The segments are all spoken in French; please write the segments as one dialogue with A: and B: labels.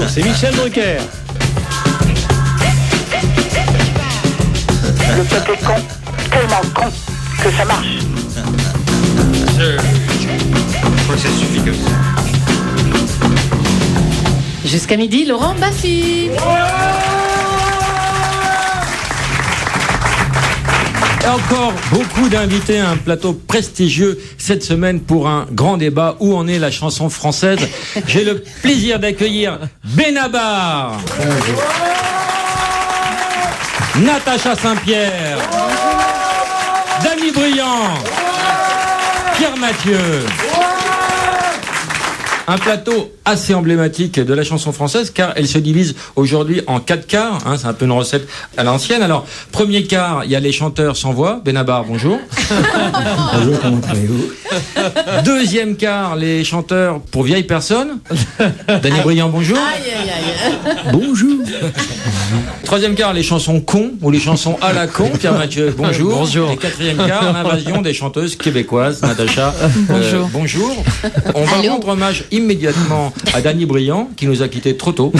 A: c'est Michel Drucker.
B: Le peuple est con, tellement con que ça marche.
C: Je crois que ça suffit comme ça.
D: Jusqu'à midi, Laurent Baffy.
E: Et encore beaucoup d'invités à un plateau prestigieux cette semaine pour un grand débat. Où en est la chanson française? J'ai le plaisir d'accueillir Benabar, Natacha Saint-Pierre, Danny Briand, Pierre Mathieu. Un plateau assez emblématique de la chanson française car elle se divise aujourd'hui en 4 quarts. Hein, c'est un peu une recette à l'ancienne. Alors, premier quart, il y a les chanteurs sans voix. Benabar, bonjour.
F: Bonjour, comment allez-vous?
E: Deuxième quart, les chanteurs pour vieilles personnes. Danny Briand, bonjour.
D: Aïe, aïe, aïe.
E: Bonjour. Troisième quart, les chansons cons ou les chansons à la con. Pierre Mathieu, bonjour.
A: Bonjour.
E: Et quatrième quart, l'invasion des chanteuses québécoises. Natacha,
D: Bonjour.
E: bonjour. On va
D: Allô.
E: rendre hommage immédiatement à Danny Briand qui nous a quittés trop tôt.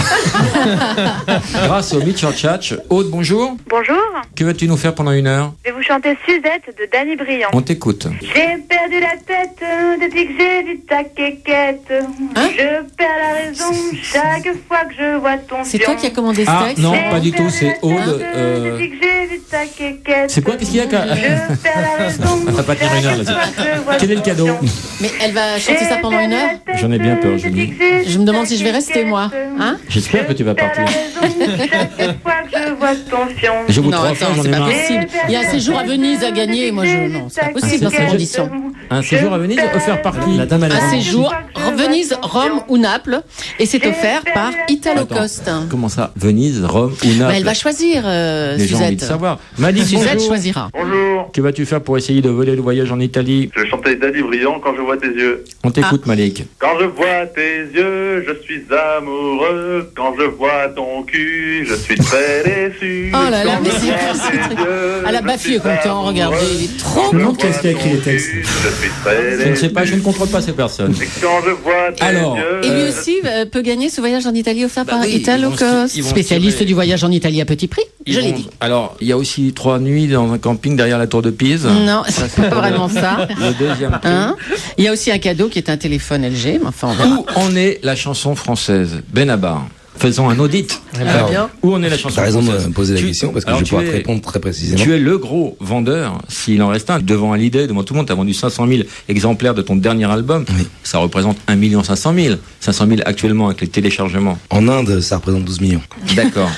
E: Grâce au Mitch Chatch. Aude, bonjour.
G: Bonjour,
E: Que vas-tu nous faire pendant 1 heure?
G: je vais vous chanter Suzette de Danny Briand.
E: On t'écoute.
G: J'ai perdu la tête depuis que j'ai vu ta quéquette.
D: Hein
G: Je perds la raison chaque fois que je vois ton
D: C'est
G: fion.
D: toi qui as commandé ce
E: Ah
D: texte?
E: non,
G: J'ai
E: pas du tout,
G: perdu
E: c'est
G: la
E: Aude.
G: tête Depuis que j'ai vu ta quéquette.
E: C'est quoi? Qu'est-ce qu'il y a qu'à-
G: Je perds la raison
E: Ça va pas tenir 1 heure, là.
G: chaque fois que je vois
E: Quel est le
G: ton
E: cadeau?
G: fion.
D: Mais elle va chanter ça pendant 1 heure?
E: J'en ai bien peur, Julie.
D: Je me demande si je vais rester, moi. Hein?
E: J'espère que tu vas partir.
G: Chaque fois que je vois ton fion.
E: Je vous
D: Non,
E: trois
D: attends,
E: fois, j'en
D: c'est
E: ai
D: pas
E: marre.
D: possible. Il y a un séjour à Venise à gagner. Moi, non, c'est pas possible dans ces conditions.
E: Un séjour à Venise offert par qui?
F: La dame à la
D: Un séjour Venise, Rome ou Naples, et c'est offert par Italo
E: Attends,
D: Coste.
E: Comment ça? Venise, Rome ou Naples?
D: Bah, elle va choisir,
E: Les gens ont envie de
D: Suzette.
E: savoir. Malik,
D: Suzette
E: bonjour.
D: choisira.
H: Bonjour,
E: Que vas-tu faire pour essayer de voler le voyage en Italie?
H: je chantais Danny Briand quand je vois tes yeux.
E: On t'écoute, Malik.
H: Quand je vois tes yeux, je suis amoureux. Quand je vois ton cul, je suis très déçu.
D: Oh là là,
H: Quand
D: mais
H: je
D: c'est
H: vois
D: quoi ce
H: tes
D: truc?
H: yeux,
D: Ah, la
H: je
D: Baffy
H: suis
D: est content,
H: amoureux.
D: regardez, il est trop
H: Quand je
F: content.
H: vois
F: Qu'est-ce qui a écrit les
H: ton
F: textes?
H: cul, Je suis très
E: Je ne sais pas,
H: déçu.
E: je ne contrôle pas ces personnes.
H: Et quand je vois tes
E: Alors,
H: yeux,
D: Et lui aussi peut gagner ce voyage en Italie offert par
E: oui,
D: Italo
E: ils vont
D: Coste.
E: ils vont
D: Spécialiste
E: tirer.
D: du voyage en Italie à petit prix, je l'ai dit.
E: Alors, il y a aussi 3 nuits dans un camping derrière la tour de Pise.
D: Non, c'est pas vraiment ça.
E: Le deuxième prix.
D: Hein, il y a aussi un cadeau qui est un téléphone LG, mais enfin on verra.
E: Où en est la chanson française? Benabar. Faisons un audit. Alors, où en est la chanson
F: T'as raison de
E: française?
F: me poser la
E: Tu-
F: question parce que
E: alors,
F: je vais
E: tu
F: pouvoir te
E: es-
F: répondre très précisément.
E: Tu es le gros vendeur, s'il en reste un, devant Hallyday, devant tout le monde. Tu as vendu 500 000 exemplaires de ton dernier album.
F: Oui.
E: Ça représente 1 500 000. 500 000 actuellement avec les téléchargements.
F: En Inde, ça représente 12 millions.
E: D'accord.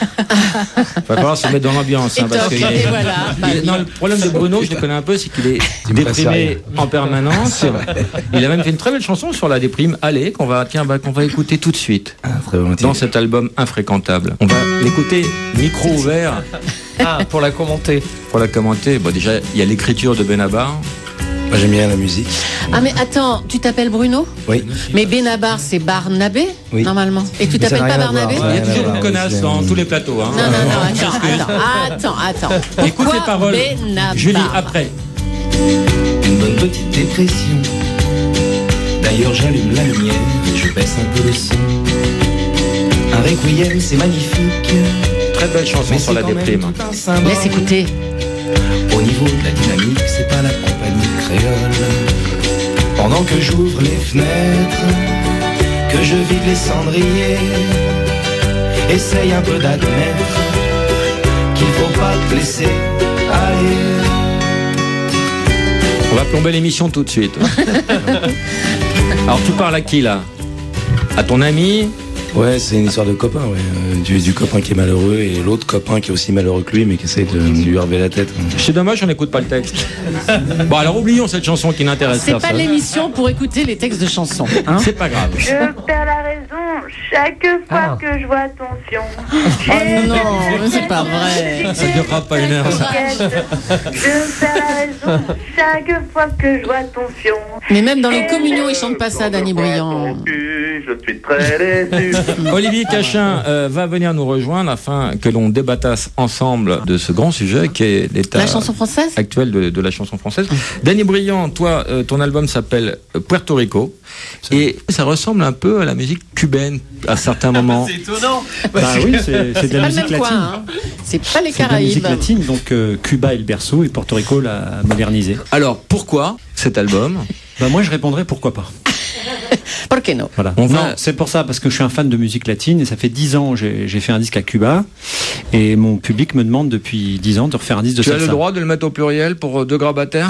E: Va falloir se mettre dans l'ambiance.
D: Et
E: Hein, parce
D: toc,
E: que
D: et voilà. Bah,
E: non, le problème de Bruno, je le connais un peu, c'est qu'il est
F: Il me passe
E: déprimé
F: rien.
E: en permanence. Il a même fait une très belle chanson sur la déprime. Allez, qu'on va écouter tout de suite.
F: Ah, très volontiers.
E: Dans cet album infréquentable. On va l'écouter micro ouvert
A: Ah, pour la commenter.
E: pour la commenter. Bon, déjà, il y a l'écriture de Benabar.
F: Moi, j'aime bien la musique.
D: Ah mais attends, tu t'appelles Bruno?
F: Oui.
D: Mais Benabar c'est Barnabé,
F: Oui.
D: normalement. Et tu
F: Mais ça
D: t'appelles
F: n'a
D: pas
F: rien à voir.
D: Barnabé?
E: Il y a
F: Ouais,
E: toujours
F: ouais,
E: une
F: ouais,
E: connasse
F: c'est-
E: dans tous les plateaux. Hein.
D: Non, non, non,
E: On s'excuse.
D: attends.
E: Écoute
D: Pourquoi
E: les paroles.
D: Benabar?
E: Julie, après.
I: Une bonne petite dépression. D'ailleurs j'allume la lumière et je baisse un peu le son. Un requiem c'est magnifique,
E: Très belle chanson
I: mais
E: sur
I: c'est
E: la
I: quand même
E: déprime.
I: tout un symbole.
D: Laisse écouter.
I: Au niveau de la dynamique, c'est pas la compagnie créole. Pendant que j'ouvre les fenêtres, que je vide les cendriers, essaye un peu d'admettre qu'il faut pas te laisser aller.
E: On va plomber l'émission tout de suite. Alors, tu parles à qui, là? À ton ami?
F: Ouais, c'est une histoire de copain, ouais. Du copain qui est malheureux et l'autre copain qui est aussi malheureux que lui, mais qui essaie de lui relever la tête.
E: C'est dommage, on n'écoute pas le texte. Bon, alors oublions cette chanson qui n'intéresse
D: C'est pas
E: personne.
D: l'émission pour écouter les textes de chansons. Hein?
E: C'est pas grave.
G: Je perds la raison chaque fois que je vois ton fion.
D: Oh non, mais c'est pas vrai.
E: Ça durera pas 1 heure, ça.
G: Je perds la raison chaque fois que je vois ton fion.
D: Mais même dans les communions, ils chantent pas ça, Danny Briand.
H: Ton cul, je suis très déçu.
E: Olivier Cachin va venir nous rejoindre afin que l'on débattasse ensemble de ce grand sujet qui est l'état
D: La chanson française
E: actuel de la chanson française. Danny Briand, toi, ton album s'appelle Puerto Rico et ça ressemble un peu à la musique cubaine à certains moments.
A: C'est étonnant.
J: Bah oui, c'est de la
D: pas le
J: musique
D: même coin,
J: latine.
D: hein. C'est pas les
J: C'est de la musique
D: Caraïbes.
J: latine, donc Cuba est le berceau et Porto Rico l'a modernisé.
E: Alors, pourquoi cet album?
J: Bah moi je répondrais pourquoi pas.
D: Por qué no?
J: Voilà.
E: On
J: Non,
E: va-
J: c'est pour ça, parce que je suis un fan de musique latine et ça fait 10 ans j'ai fait un disque à Cuba et mon public me demande depuis 10 ans de refaire un disque de
E: Tu as
J: salsa.
E: le droit de le mettre au pluriel pour deux grabataires?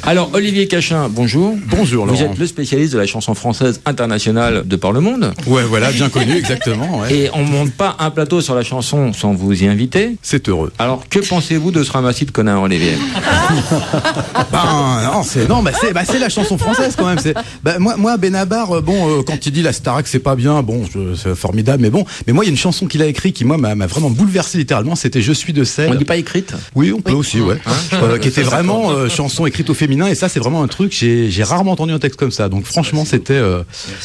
E: Alors, Olivier Cachin, bonjour.
K: Bonjour
E: Vous
K: Laurent.
E: êtes le spécialiste de la chanson française internationale de par le monde.
K: Ouais, voilà, bien connu, exactement. Ouais.
E: Et on ne monte pas un plateau sur la chanson sans vous y inviter.
K: C'est heureux.
E: Alors, que pensez-vous de ce ramassis de connards, Olivier?
K: C'est la chanson française quand même. Moi, Benabar, quand il dit la Starac, c'est pas bien, c'est formidable, mais moi, il y a une chanson qu'il a écrite qui, moi, m'a vraiment bouleversé littéralement. C'était Je suis de sel.
E: On ne dit pas écrite?
K: Oui, on peut aussi, ouais. Qui était vraiment chanson écrite au féminin, et ça, c'est vraiment un truc. J'ai rarement entendu un texte comme ça. Donc, franchement, c'était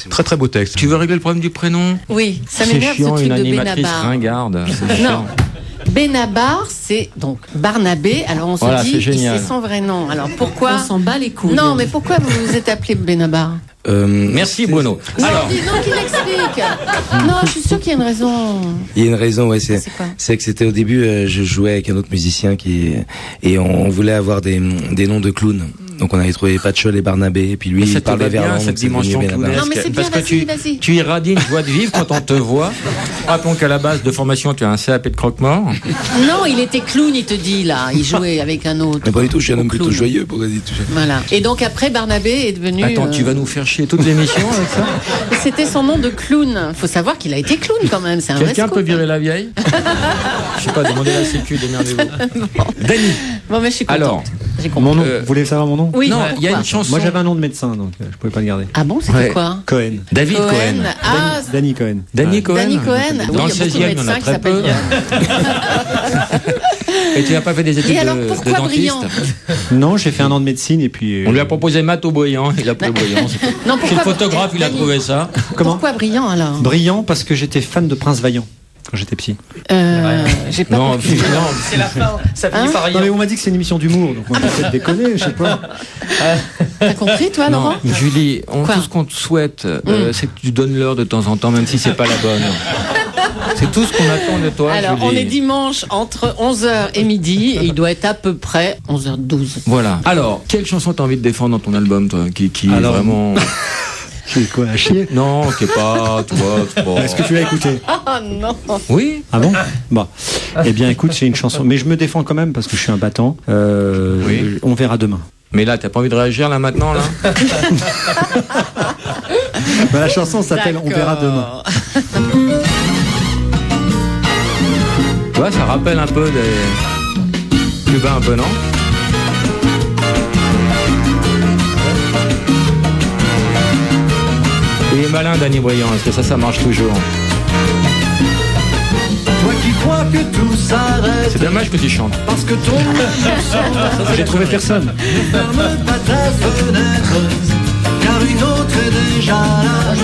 K: très très beau texte.
E: Tu veux régler le problème du prénom?
D: Oui, ça
E: C'est
D: m'énerve ce
E: chiant,
D: truc
E: une
D: de
E: animatrice
D: Benabar.
E: ringarde. C'est
D: Non.
E: chiant.
D: Benabar, c'est donc Barnabé. Alors on se
E: Voilà,
D: dit,
E: c'est génial.
D: c'est son vrai nom. Alors pourquoi
L: On s'en bat les couilles.
D: Non, mais pourquoi vous vous êtes appelé Benabar?
E: Merci Bruno.
D: Non,
E: Alors,
D: dis donc qu'il explique. Non, je suis sûre qu'il y a une raison.
F: Il y a une raison, ouais,
D: C'est quoi?
F: c'est que c'était au début, je jouais avec un autre musicien et on voulait avoir des noms de clowns. Donc on avait trouvé Patchol et Barnabé, et puis lui
E: ça
F: il
E: te
F: parlait
E: va
F: vers
E: bien
F: l'angle,
E: cette
F: donc c'est devenu
E: dimension
F: Benabar.
E: clownesque.
D: Non, mais c'est bien,
E: Parce que
D: vas-y.
E: tu irradies une joie de vivre quand on te voit. Rappelons qu'à la base de formation, tu as un CAP de croque-mort.
D: Non, il était clown, il te dit là. Il jouait avec un autre.
F: Mais pas du tout, je suis un homme plutôt
D: Clown.
F: joyeux, pourquoi dis-tu ça?
D: Voilà. Et donc après, Barnabé est devenu.
E: Attends, tu vas nous faire chier toute l'émission avec ça?
D: C'était son nom de clown. Faut savoir qu'il a été clown quand même. C'est un vrai
E: Quelqu'un
D: scoop.
E: peut virer la vieille? Je sais pas, demandez la sécu, démerdez-vous. Dany.
D: Bon, mais je suis contente.
E: Alors,
D: J'ai compris.
J: Mon nom, vous voulez savoir mon nom?
D: Oui.
E: non,
D: pourquoi
E: il y a une chanson.
J: Moi j'avais un nom de médecin, donc je pouvais pas le garder.
D: Ah bon, c'était
E: Ouais.
D: quoi?
J: Cohen.
E: David Cohen.
D: Ah,
J: Danny Cohen.
E: Danny
J: Ouais.
E: Cohen.
D: Danny Cohen.
E: Dans
D: Oui,
E: le
D: il y a beaucoup de
E: 16e, il y en a
D: médecins qui
E: très peu. Et tu n'as pas fait des études
D: Et alors,
E: de
D: pourquoi
E: dentiste?
D: Brillant?
J: Non, j'ai fait un an de médecine et puis.
E: On lui a proposé Mato Brillant, il a pris Brillant. c'est tout.
D: Non,
E: Chez le
D: pourquoi
E: photographe, il a
D: Dany,
E: trouvé ça.
J: Comment?
D: Pourquoi Brillant alors?
J: Brillant parce que j'étais fan de Prince Vaillant quand j'étais psy.
D: J'ai pas
E: Non,
D: compris.
E: non,
A: C'est la fin. Ça finit
D: Hein
A: par
J: Non mais
A: rien.
J: on m'a dit que c'est une émission d'humour, donc on peut peut-être déconner, je sais pas.
D: T'as compris toi,
E: non,
D: Laurent?
E: Julie,
D: Quoi
E: tout ce qu'on te souhaite, c'est que tu donnes l'heure de temps en temps, même si c'est pas la bonne. C'est tout ce qu'on attend de toi,
D: Alors,
E: Julie.
D: on est dimanche entre 11h et midi et il doit être à peu près 11h12.
E: Voilà. Alors, quelle chanson t'as envie de défendre dans ton album, toi, qui
J: Alors,
E: est vraiment...
J: J'ai quoi à chier?
E: Non, qui est pas, toi.
J: Est-ce que tu l'as écouté?
D: Ah non.
E: Oui.
J: Ah bon? Bon. Eh bien écoute, c'est une chanson. Mais je me défends quand même parce que je suis un battant.
E: Oui.
J: On verra demain.
E: Mais là, t'as pas envie de réagir, là, maintenant, là?
J: Bah, la chanson s'appelle On verra demain.
E: Tu vois, ça rappelle un peu des... Cubains, un peu, non? Il est malin, Danny Briand, est-ce que ça marche toujours?
I: Toi qui crois que tout s'arrête
E: C'est dommage que tu chantes.
I: parce que ton
J: J'ai trouvé personne.
I: ne ferme pas ta fenêtre, car une autre est déjà là.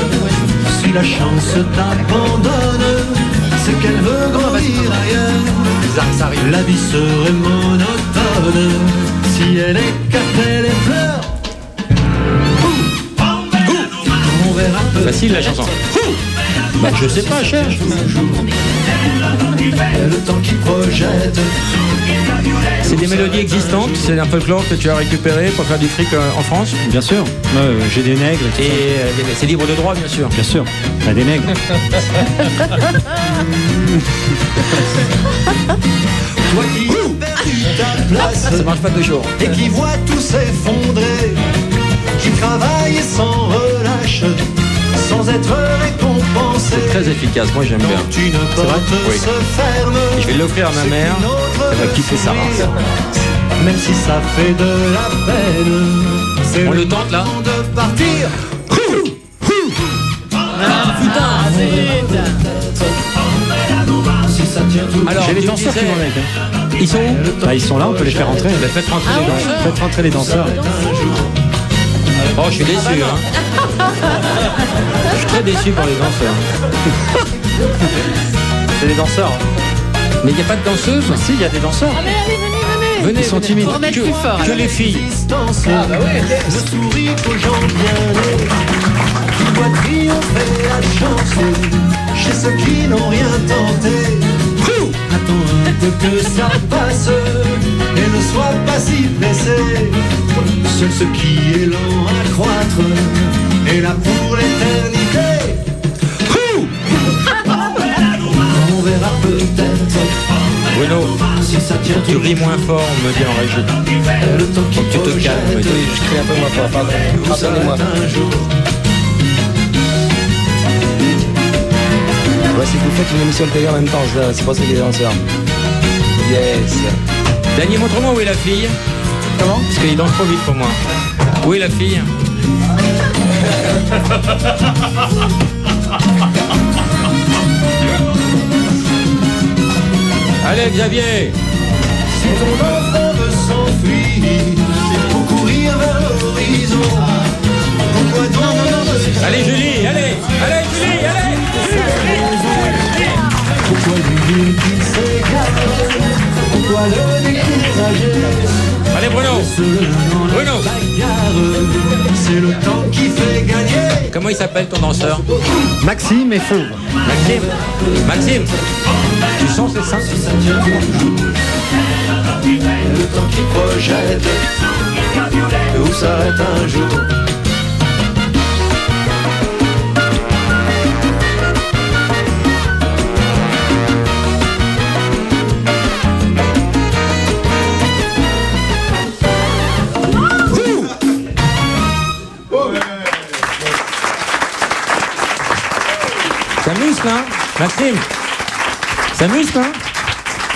I: Si la chance t'abandonne, c'est qu'elle veut grandir ailleurs. La vie serait monotone si elle écartait les fleurs. On verra
E: Facile, la chanson. Bah, je sais pas, cherche.
I: le temps qui projette.
E: C'est des mélodies existantes, c'est un folklore que tu as récupéré pour faire du fric en France.
J: Bien sûr. J'ai des nègres. Et tout
E: Et
J: ça.
E: c'est libre de droit, bien sûr.
J: Bien sûr. Bah, des nègres.
I: Toi qui as perdu ta place
E: Ça marche pas toujours.
I: et qui voit tout s'effondrer, qui travaille sans relâche, sans être récompensé.
E: C'est très efficace, moi j'aime bien.
I: Quand une porte
E: Oui.
I: se ferme,
E: Et je vais l'offrir à ma mère, elle va kiffer sa race.
I: même si ça fait de la peine. C'est
E: On le tente, là
I: moment de partir. Si ça tient tout.
E: Alors,
J: J'ai les
E: tu
J: danseurs qui
E: disais-
J: vont avec. Hein.
E: Ils sont où?
J: Bah, ils sont là, on peut les faire rentrer.
E: Bah, faites rentrer les danseurs.
J: Faites rentrer les danseurs.
E: Oh, je suis déçu, hein. Je suis très déçu par les danseurs.
A: C'est les danseurs.
E: Mais il n'y a pas de danseuses?
J: Si, il y a des danseurs.
D: Allez, venez.
E: Venez,
J: Ils sont timides.
D: Pour mettre plus fort.
E: Que les filles.
I: Ah bah ouais, je souris aux gens bien nés, qui voient triompher la chance chez ceux qui n'ont rien tenté. Attends un peu que ça passe et ne sois pas si pressé. Seul ce qui est lent à croître est là pour l'éternité. On verra peut-être.
E: Bruno,
I: si ça tient,
E: tu ris moins fort, on me dit en régie.
I: le temps qui
E: Tu te calmes, me dit.
F: Je crie un peu moins fort, pardon. Pardonnez-moi.
I: un jour.
F: Ouais, c'est que vous faites une émission de télé en même temps, c'est pour ça qu'il y a des danseurs. Yes.
E: Dany, montre-moi où est la fille. Comment? Parce qu'il danse trop vite pour moi. Où est la fille? Allez, Xavier.
I: Si ton enfant veut s'enfuir, il faut courir vers l'horizon. Pourquoi donc
E: Allez, Julie, allez. Allez, Julie, allez.
I: Pourquoi lui dire qu'il s'égare? Pourquoi le décourager?
E: Allez, Bruno. Bruno.
I: C'est le temps qui fait gagner.
E: Comment il s'appelle ton danseur?
J: Maxime et Fauve.
E: Maxime. Tu sens c'est ça?
I: Si ça tient le temps qui projette où s'arrête un jour.
E: Ça muscle, hein? Maxime. Ça muscle, hein?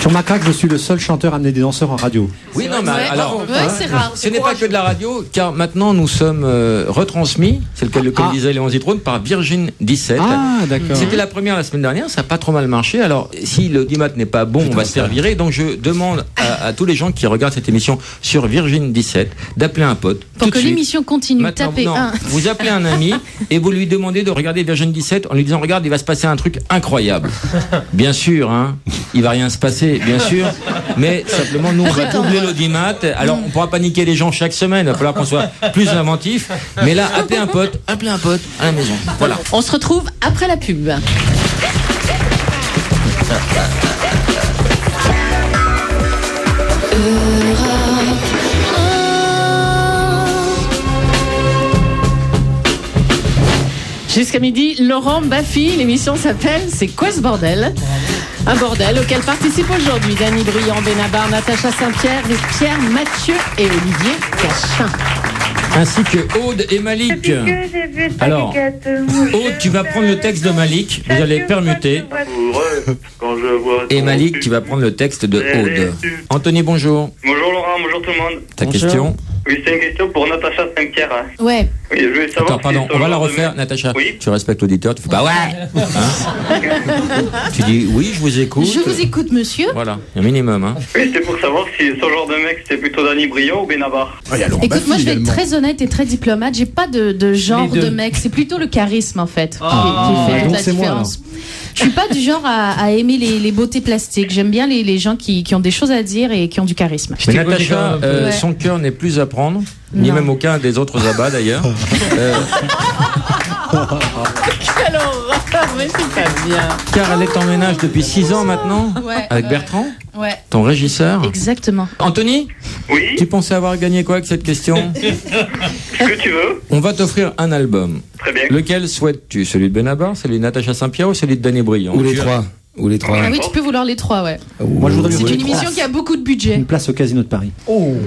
J: Sur ma craque, je suis le seul chanteur à amener des danseurs en radio.
E: Oui, non, mais
D: Ouais,
E: alors,
D: ouais, c'est rare.
E: ce n'est pas que de la radio, car maintenant nous sommes retransmis, c'est le que disait Léon Zitrone, par Virgin 17.
J: Ah, d'accord.
E: C'était la première la semaine dernière, ça n'a pas trop mal marché. Alors, si le l'audimat n'est pas bon, on va se faire virer. Donc, je demande à tous les gens qui regardent cette émission sur Virgin 17 d'appeler un pote.
D: Pour
E: tout
D: que
E: de suite.
D: l'émission continue,
E: Maintenant,
D: tapez
E: non,
D: 1.
E: vous appelez un ami et vous lui demandez de regarder Virgin 17 en lui disant regarde, il va se passer un truc incroyable. Bien sûr, hein, il va rien se passer, bien sûr, mais simplement nous on va doubler l'audimat. Alors on pourra pas niquer les gens chaque semaine, il va falloir qu'on soit plus inventif. Mais là, appelez un pote à la maison. Voilà.
D: On se retrouve après la pub. Jusqu'à midi, Laurent Baffy, l'émission s'appelle C'est quoi ce bordel? Un bordel auquel participent aujourd'hui Dany Bruyant, Benabar, Natacha Saint-Pierre, Pierre Mathieu et Olivier Cachin.
E: Ainsi que Aude et Malik. Alors, Aude, tu vas prendre le texte de Malik, vous allez permuter. Et Malik, tu vas prendre le texte de Aude. Anthony, bonjour.
H: Bonjour Laurent, bonjour tout le monde.
E: Ta question?
H: Oui, c'est une question pour Natacha Saint-Pierre.
D: Ouais.
H: Oui, je voulais savoir.
E: Attends, pardon, on va la refaire, Natacha.
H: Oui.
E: Tu respectes l'auditeur, tu fais pas ouais. Hein? Tu dis oui, je vous écoute.
D: Je vous écoute, monsieur.
E: Voilà, un minimum. Hein.
H: Oui, c'était pour savoir si ce genre de mec c'était plutôt Dany Bruyant ou Benabar.
D: Écoute, moi je vais être très honnête et très diplomate. J'ai pas de genre de mec. C'est plutôt le charisme en fait qui fait toute la différence. Je suis pas du genre à aimer les beautés plastiques. J'aime bien les gens qui ont des choses à dire et qui ont du charisme.
E: Mais Natacha,
D: Ouais.
E: son cœur n'est plus à prendre, ni
D: Non.
E: même aucun des autres abats d'ailleurs.
D: Quelle horreur, mais c'est pas bien.
E: Car elle est en ménage depuis 6 ans maintenant,
D: Ouais.
E: avec Bertrand,
D: Ouais.
E: ton régisseur.
D: Exactement.
E: Anthony,
H: Oui.
E: tu pensais avoir gagné quoi avec cette question?
H: Ce que tu veux.
E: On va t'offrir un album.
H: Très bien.
E: Lequel souhaites-tu? Celui de Benabar, celui de Natacha Saint-Pierre ou celui de Dany Bruyant?
F: Ou les trois. Ou les trois.
D: Ah oui, tu peux vouloir les trois, ouais.
J: Moi, je voudrais
D: C'est
J: lui
D: une
J: donner
D: émission qui a beaucoup de budget.
J: une place au Casino de Paris.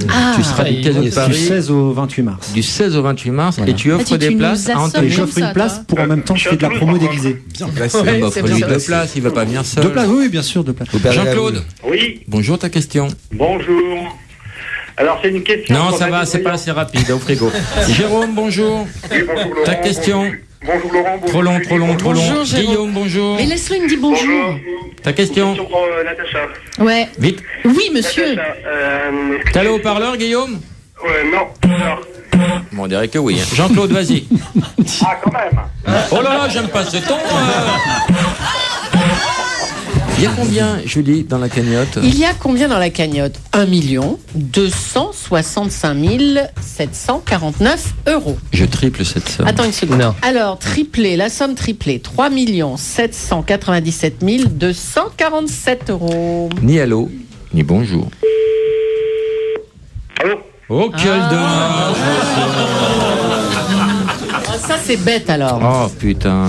D: Ah.
E: Tu seras du Casino de
J: Du
E: Paris
J: 16 au 28 mars.
E: du 16 au 28 mars
J: Voilà.
E: et tu offres
D: tu
E: des
D: nous
E: places à
D: assommes.
E: Anthony.
J: Et j'offre une place pour en même temps je fais de la promo déguisée.
K: Bien placé.
D: Ouais, c'est
E: Offre-lui
D: bien.
E: 2 places, il va pas venir seul.
J: 2 places, oui, bien sûr, 2 places.
F: Vous perdez la
E: Jean-Claude,
H: Oui.
E: bonjour, ta question.
H: Bonjour. Alors c'est une question.
E: Non,
H: pour
E: ça
H: Dany
E: va, c'est
H: Bruyant.
E: pas assez rapide, au frigo. Jérôme, bonjour.
H: Oui, bonjour Laurent.
E: Ta question.
H: Bonjour Laurent.
E: Trop long, trop long, trop long.
D: Bonjour, Jérôme.
E: Guillaume, bonjour.
D: Mais laisse-le, il me dit bonjour.
H: Bonjour.
E: Ta question.
H: Question pour Natacha.
D: Ouais.
E: Vite.
D: Oui, monsieur.
H: Natacha,
E: T'as le haut-parleur, Guillaume?
H: Ouais, non. Alors,
E: Bon, on dirait que oui. Hein. Jean-Claude, vas-y.
H: Ah, quand même.
E: Oh là là, j'aime pas ce ton. Il y a combien, Julie, dans la cagnotte?
L: Il y a combien dans la cagnotte? 1 265 749 €.
E: Je triple cette somme.
L: Attends une seconde. Non. Alors, la somme triplée, 3 797 247 €.
E: Ni allô, ni bonjour.
H: Allô?
E: Oh, quel dommage.
L: Ça, c'est bête alors.
E: Oh, putain.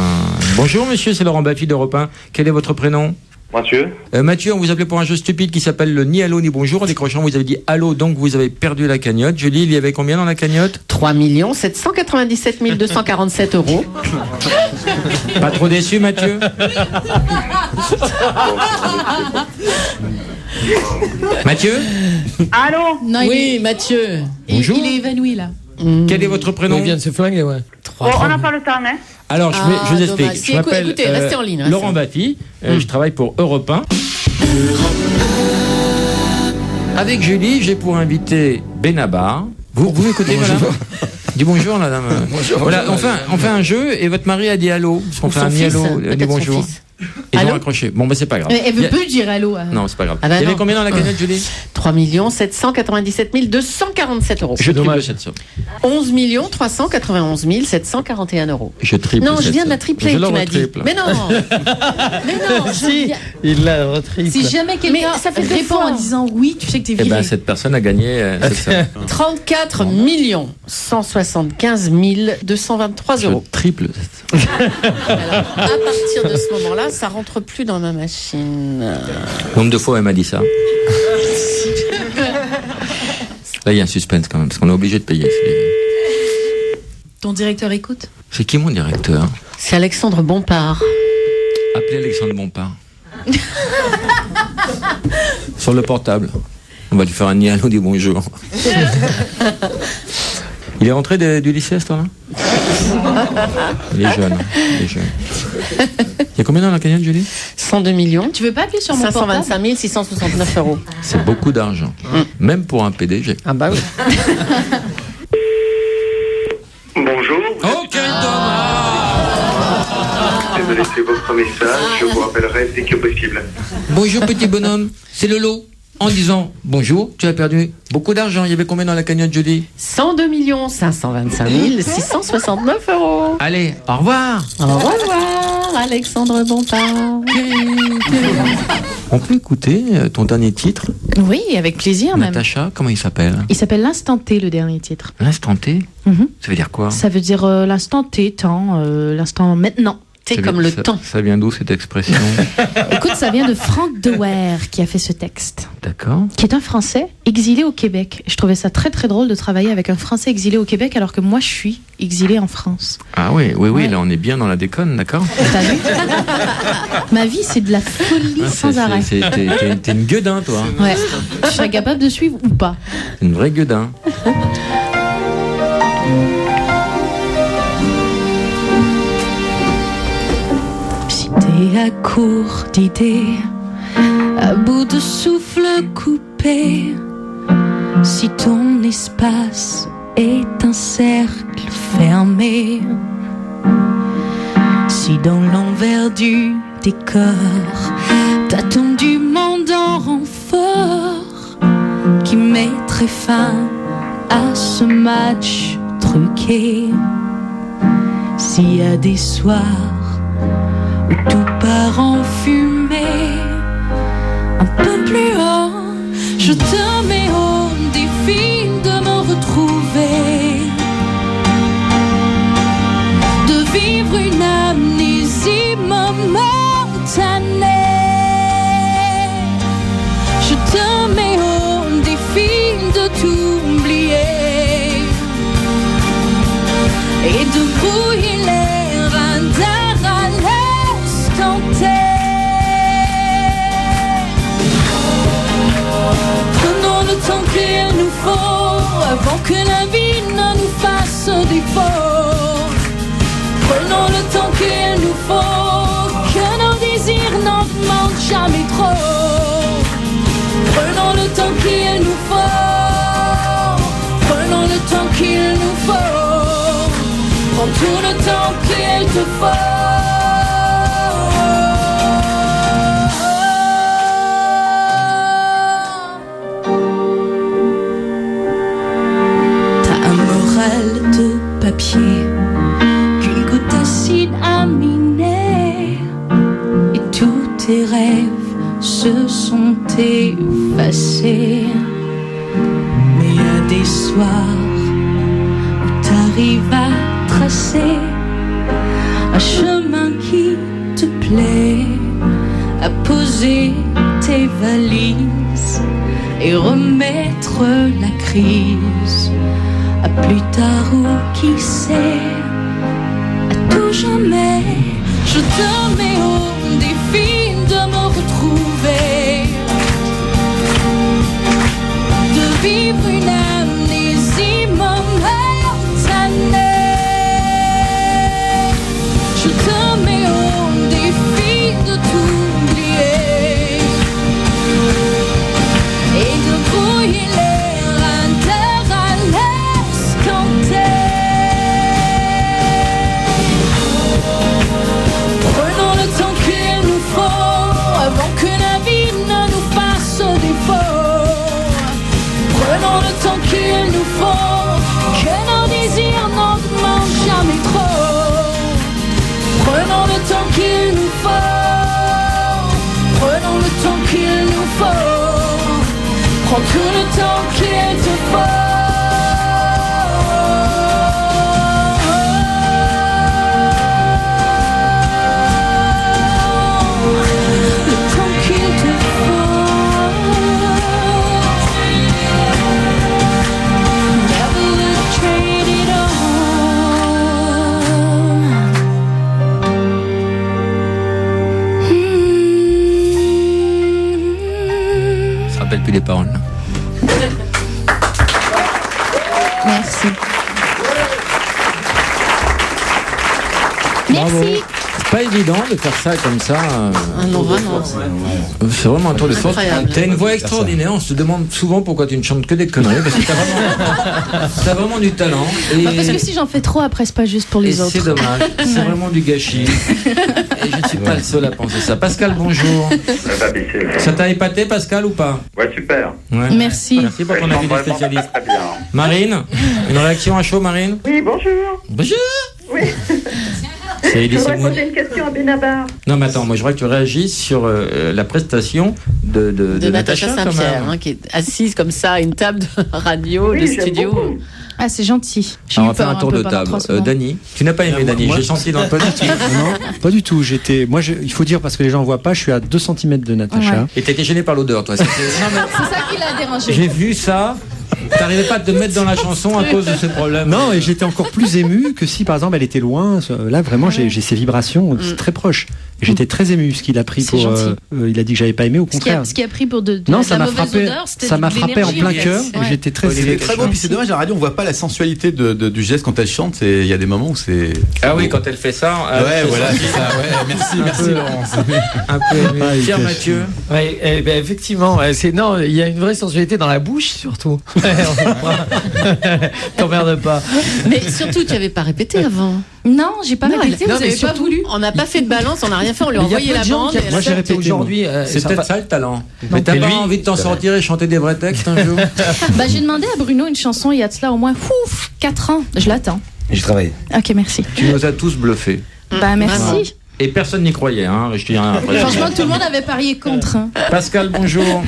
E: Bonjour, monsieur, c'est Laurent Baffy d'Europe 1. Quel est votre prénom?
H: Mathieu.
E: Mathieu, on vous appelait pour un jeu stupide qui s'appelle le ni allô ni bonjour. En décrochant, vous avez dit allô, donc vous avez perdu la cagnotte. Julie, il y avait combien dans la cagnotte?
L: 3 797 247 €.
E: Pas trop déçu, Mathieu? Mathieu?
G: Allô?
D: Non,
L: oui, Mathieu.
E: Bonjour.
D: Il est évanoui là.
E: Quel est votre prénom?
J: Il vient de se flinguer, ouais.
G: Bon, on n'a pas le temps, hein?
E: Alors, je vous explique.
L: Dommage.
E: Je m'appelle
L: Écoutez, restez en ligne.
E: Laurent Baffy. Je travaille pour Europe 1. Avec Julie, j'ai pour invité Benabar. Vous m'écoutez, madame? Dis bonjour, madame.
F: Bonjour.
E: Voilà, on fait un jeu et votre mari a dit allô. Parce qu'on fait un ni allô, dit bonjour. Ils ont raccroché. Bon, c'est pas grave.
D: Elle veut plus dire allô.
E: Non, c'est pas grave.
L: Ah bah
E: il y avait
L: non.
E: combien dans la cagnotte, Julie?
L: 3 797 247 €.
E: Je triple cette somme.
L: 11 391 741 €.
E: Je triple.
L: Non, je
E: cette
L: viens de la
E: somme.
L: tripler,
E: Je
L: tu
E: la
L: m'as dit.
E: retriple.
L: Mais non.
J: Si, il la retriple.
D: Si jamais quelqu'un
L: Mais ça fait deux
D: répond
L: fois.
D: en disant oui, tu sais que t'es
E: Eh
D: viré.
E: ben, cette personne a gagné cette somme.
L: 34 175 223
E: Je
L: €.
E: triple cette somme.
L: Alors, à partir de ce moment-là, ça rentre plus dans ma machine.
E: Nombre de fois elle m'a dit ça. Là, il y a un suspense quand même, parce qu'on est obligé de payer.
D: Ton directeur écoute.
E: C'est qui mon directeur?
L: C'est Alexandre Bompard.
E: Appelez Alexandre Bompard. Sur le portable. On va lui faire un ni allô, ni bonjour. Il est rentré du lycée à ce temps-là? Il est jeune. Il y a combien dans la cagnotte, Julie?
L: 102 millions.
D: Tu veux pas appeler sur mon portable?
L: 525 669 €.
E: C'est beaucoup d'argent. Même pour un PDG.
L: Ah bah oui.
H: Bonjour.
E: Oh, quel dommage!
H: Désolé, c'est votre message. Je vous rappellerai dès que possible.
E: Bonjour, petit bonhomme. C'est Lolo. En disant bonjour, tu as perdu beaucoup d'argent. Il y avait combien dans la cagnotte, Julie?
L: 102 525 669 €.
E: Allez, au revoir.
L: Au revoir, Alexandre Bompard.
E: On peut écouter ton dernier titre,
D: Oui, avec plaisir même.
E: Natacha, comment il s'appelle?
D: Il s'appelle L'Instant T, le dernier titre.
E: L'instant T.
D: Mhm.
E: Ça veut dire quoi?
D: Ça veut dire l'instant T, temps, l'instant maintenant.
L: T comme le temps.
E: Ça vient d'où cette expression?
D: Écoute, ça vient de Franck Dewer qui a fait ce texte.
E: D'accord.
D: Qui est un Français exilé au Québec. Je trouvais ça très très drôle de travailler avec un Français exilé au Québec alors que moi je suis exilée en France.
E: Ah oui,
D: Ouais.
E: là on est bien dans la déconne, d'accord?
D: T'as vu? Ma vie c'est de la folie sans arrêt.
E: T'es une gueudin, toi.
D: Ouais. Je serais capable de suivre ou pas.
E: Une vraie gueudin.
D: Si t'es à court d'idées, à bout de souffle coupé, si ton espace est un cercle fermé, si dans l'envers du décor t'attends du monde en renfort qui mettrait fin à ce match truqué, s'il y a des soirs où tout part en fumée, un peu plus haut, je te mets au défi de me retrouver, de vivre une amnésie momentanée. Je te mets au défi de t'oublier et de brouiller les radars à l'instant T. Prenons le temps qu'il nous faut avant que la vie ne nous fasse défaut. Prenons le temps qu'il nous faut, que nos désirs n'augmentent jamais trop. Prenons le temps qu'il nous faut, prenons le temps qu'il nous faut.
M: tout le temps qu'il te faut. T'as un moral de papier qu'une goutte d'acide a miné, et tous tes rêves se sont effacés. Mais il y a des soirs où t'arrives à tracer un chemin qui te plaît, à poser tes valises et remettre la crise à plus tard ou qui sait, à tout jamais. Je te mets au défi de me retrouver, de vivre une amnésie momentanée. Je te mets au défi de t'oublier et de brouiller les radars à l'instant T. Prenons le temps qu'il nous faut avant que la vie ne nous fasse défaut. Prenons le temps qu'il nous faut, que nos désirs n'augmentent jamais trop. Prenons le temps qu'il nous faut, prenons le temps qu'il nous faut. Prends tout le temps qu'il te faut.
E: Plus les paroles.
D: Merci.
E: Bravo. C'est pas évident de faire ça comme ça.
L: Ah non, vraiment.
E: C'est vraiment un tour de force.
L: Incroyable.
E: T'as une voix extraordinaire. On se demande souvent pourquoi tu ne chantes que des conneries, parce que t'as vraiment du talent. Et
D: Parce que si j'en fais trop, après, c'est pas juste pour les autres.
E: c'est dommage. C'est vraiment du gâchis. Et je ne suis pas le seul à penser ça. Pascal, bonjour. Ça t'a épaté, Pascal, ou pas?
H: Ouais, super.
E: Ouais.
D: Merci.
E: Merci pour ton avis de spécialiste.
H: Très bien.
E: Marine, une réaction à chaud, Marine?
G: Oui, bonjour.
E: Bonjour.
G: Oui.
E: C'est
G: Je
E: Elie
G: voudrais
E: Semoun.
G: poser une question à Benabar.
E: Non, mais attends, moi je voudrais que tu réagisses sur la prestation de
L: Natacha
E: quand
L: Saint-Pierre,
E: même.
L: hein, qui est assise comme ça à une table de radio,
G: Oui,
L: de
G: j'aime
L: studio.
G: beaucoup.
D: Ah, c'est gentil. J'ai
E: Alors, on
D: eu
E: va faire
D: peur
E: un tour
D: peu
E: de
D: pendant
E: table.
D: 3 secondes.
E: Dany, tu n'as pas aimé Dany,
J: moi-
E: j'ai senti dans le positif.
J: Non, pas du tout. Il faut dire, parce que les gens ne voient pas, je suis à 2 cm de Natacha.
D: Ouais.
E: Et t'étais gêné par l'odeur, toi. C'était- Non, mais
D: C'est ça qui l'a dérangé.
E: j'ai vu ça. T'arrivais pas à te mettre dans la chanson à cause de ce problème.
J: Non, et j'étais encore plus ému que si, par exemple, elle était loin. Là, vraiment, j'ai ces vibrations très proches. Et j'étais très ému, ce qu'il a pris
D: C'est
J: pour.
D: gentil.
J: Il a dit que j'avais pas aimé, au
D: Ce qui a,
J: contraire.
D: ce qui a pris pour de
J: Non,
D: la
J: ça m'a
D: mauvaise
J: frappé.
D: odeur, c'était
J: Ça
D: de
J: m'a frappé en
D: l'énergie,
J: plein
D: en fait.
J: cœur.
D: Ouais.
J: Et j'étais très.
K: C'est très beau, puis c'est dommage, à la radio, on voit pas la sensualité du geste quand elle chante. Il y a des moments où c'est.
E: Ah oui, quand elle fait ça.
K: Ouais, voilà, c'est ça. Ouais, merci, Laurence.
E: Un peu ému.
J: Ah, il
E: Pierre
J: cache.
E: Mathieu.
N: Ouais, ben effectivement, non, il y a une vraie sensualité dans la bouche surtout. T'emmerdes pas.
L: Mais surtout, tu n'avais pas répété avant.
D: Non, j'ai pas répété,
L: non,
D: vous
L: mais
D: avez pas
L: surtout,
D: voulu.
L: On n'a pas fait de balance, on n'a rien fait, on lui a
N: Mais il y a
L: envoyé
N: peu
L: la
N: de gens
L: bande.
N: qui
L: et elle a
J: Moi, j'ai
L: fait-
J: répété,
N: aujourd'hui.
E: C'est peut-être ça le talent. Mais
N: Et
E: t'as pas
N: lui,
E: envie de t'en sortir et chanter des vrais textes un jour?
D: Bah, j'ai demandé à Bruno une chanson il y a de cela au moins 4 ans. Je l'attends.
F: J'ai travaillé.
D: Ok, merci.
E: Tu nous as tous bluffés.
D: Bah, merci.
E: Et personne n'y croyait, hein. Je te dis rien après.
D: Franchement, tout le monde avait parié contre. Hein.
E: Pascal, bonjour.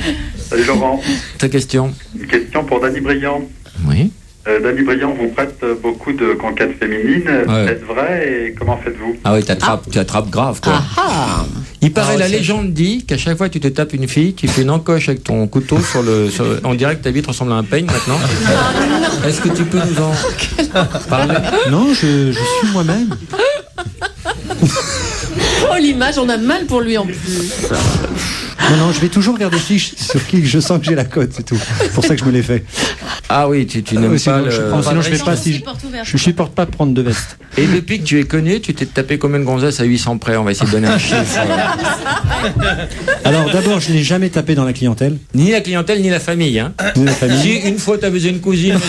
H: Salut Laurent.
E: Ta question?
H: Une question pour Dany Briand.
E: Oui.
H: Dany Briand vous prête beaucoup de conquêtes féminines.
E: Ouais.
H: Est-ce vrai et comment faites-vous?
E: Ah oui, tu attrapes grave, quoi.
L: Ah,
E: Il paraît,
N: Ah,
E: la
N: c'est-
E: légende dit qu'à chaque fois que tu te tapes une fille, tu fais une encoche avec ton couteau on dirait que ta vie te ressemble à un peigne maintenant. Est-ce que tu peux nous en parler?
J: Non, je suis moi-même.
L: oh l'image, on a mal pour lui en plus.
J: Non, je vais toujours vers des filles sur qui je sens que j'ai la cote, c'est tout. C'est pour ça que je me l'ai fait.
E: Ah oui, tu n'aimes pas le...
J: Sinon, je vais pas si je supporte pas de prendre de veste.
E: Et depuis que tu es connu, tu t'es tapé combien de gonzesses à 800 près? On va essayer de donner un chiffre.
J: Alors d'abord, je n'ai jamais tapé dans la clientèle.
E: Ni la clientèle, ni la famille. Hein.
J: Ni la famille.
E: Si une fois tu as besoin d'une cousine,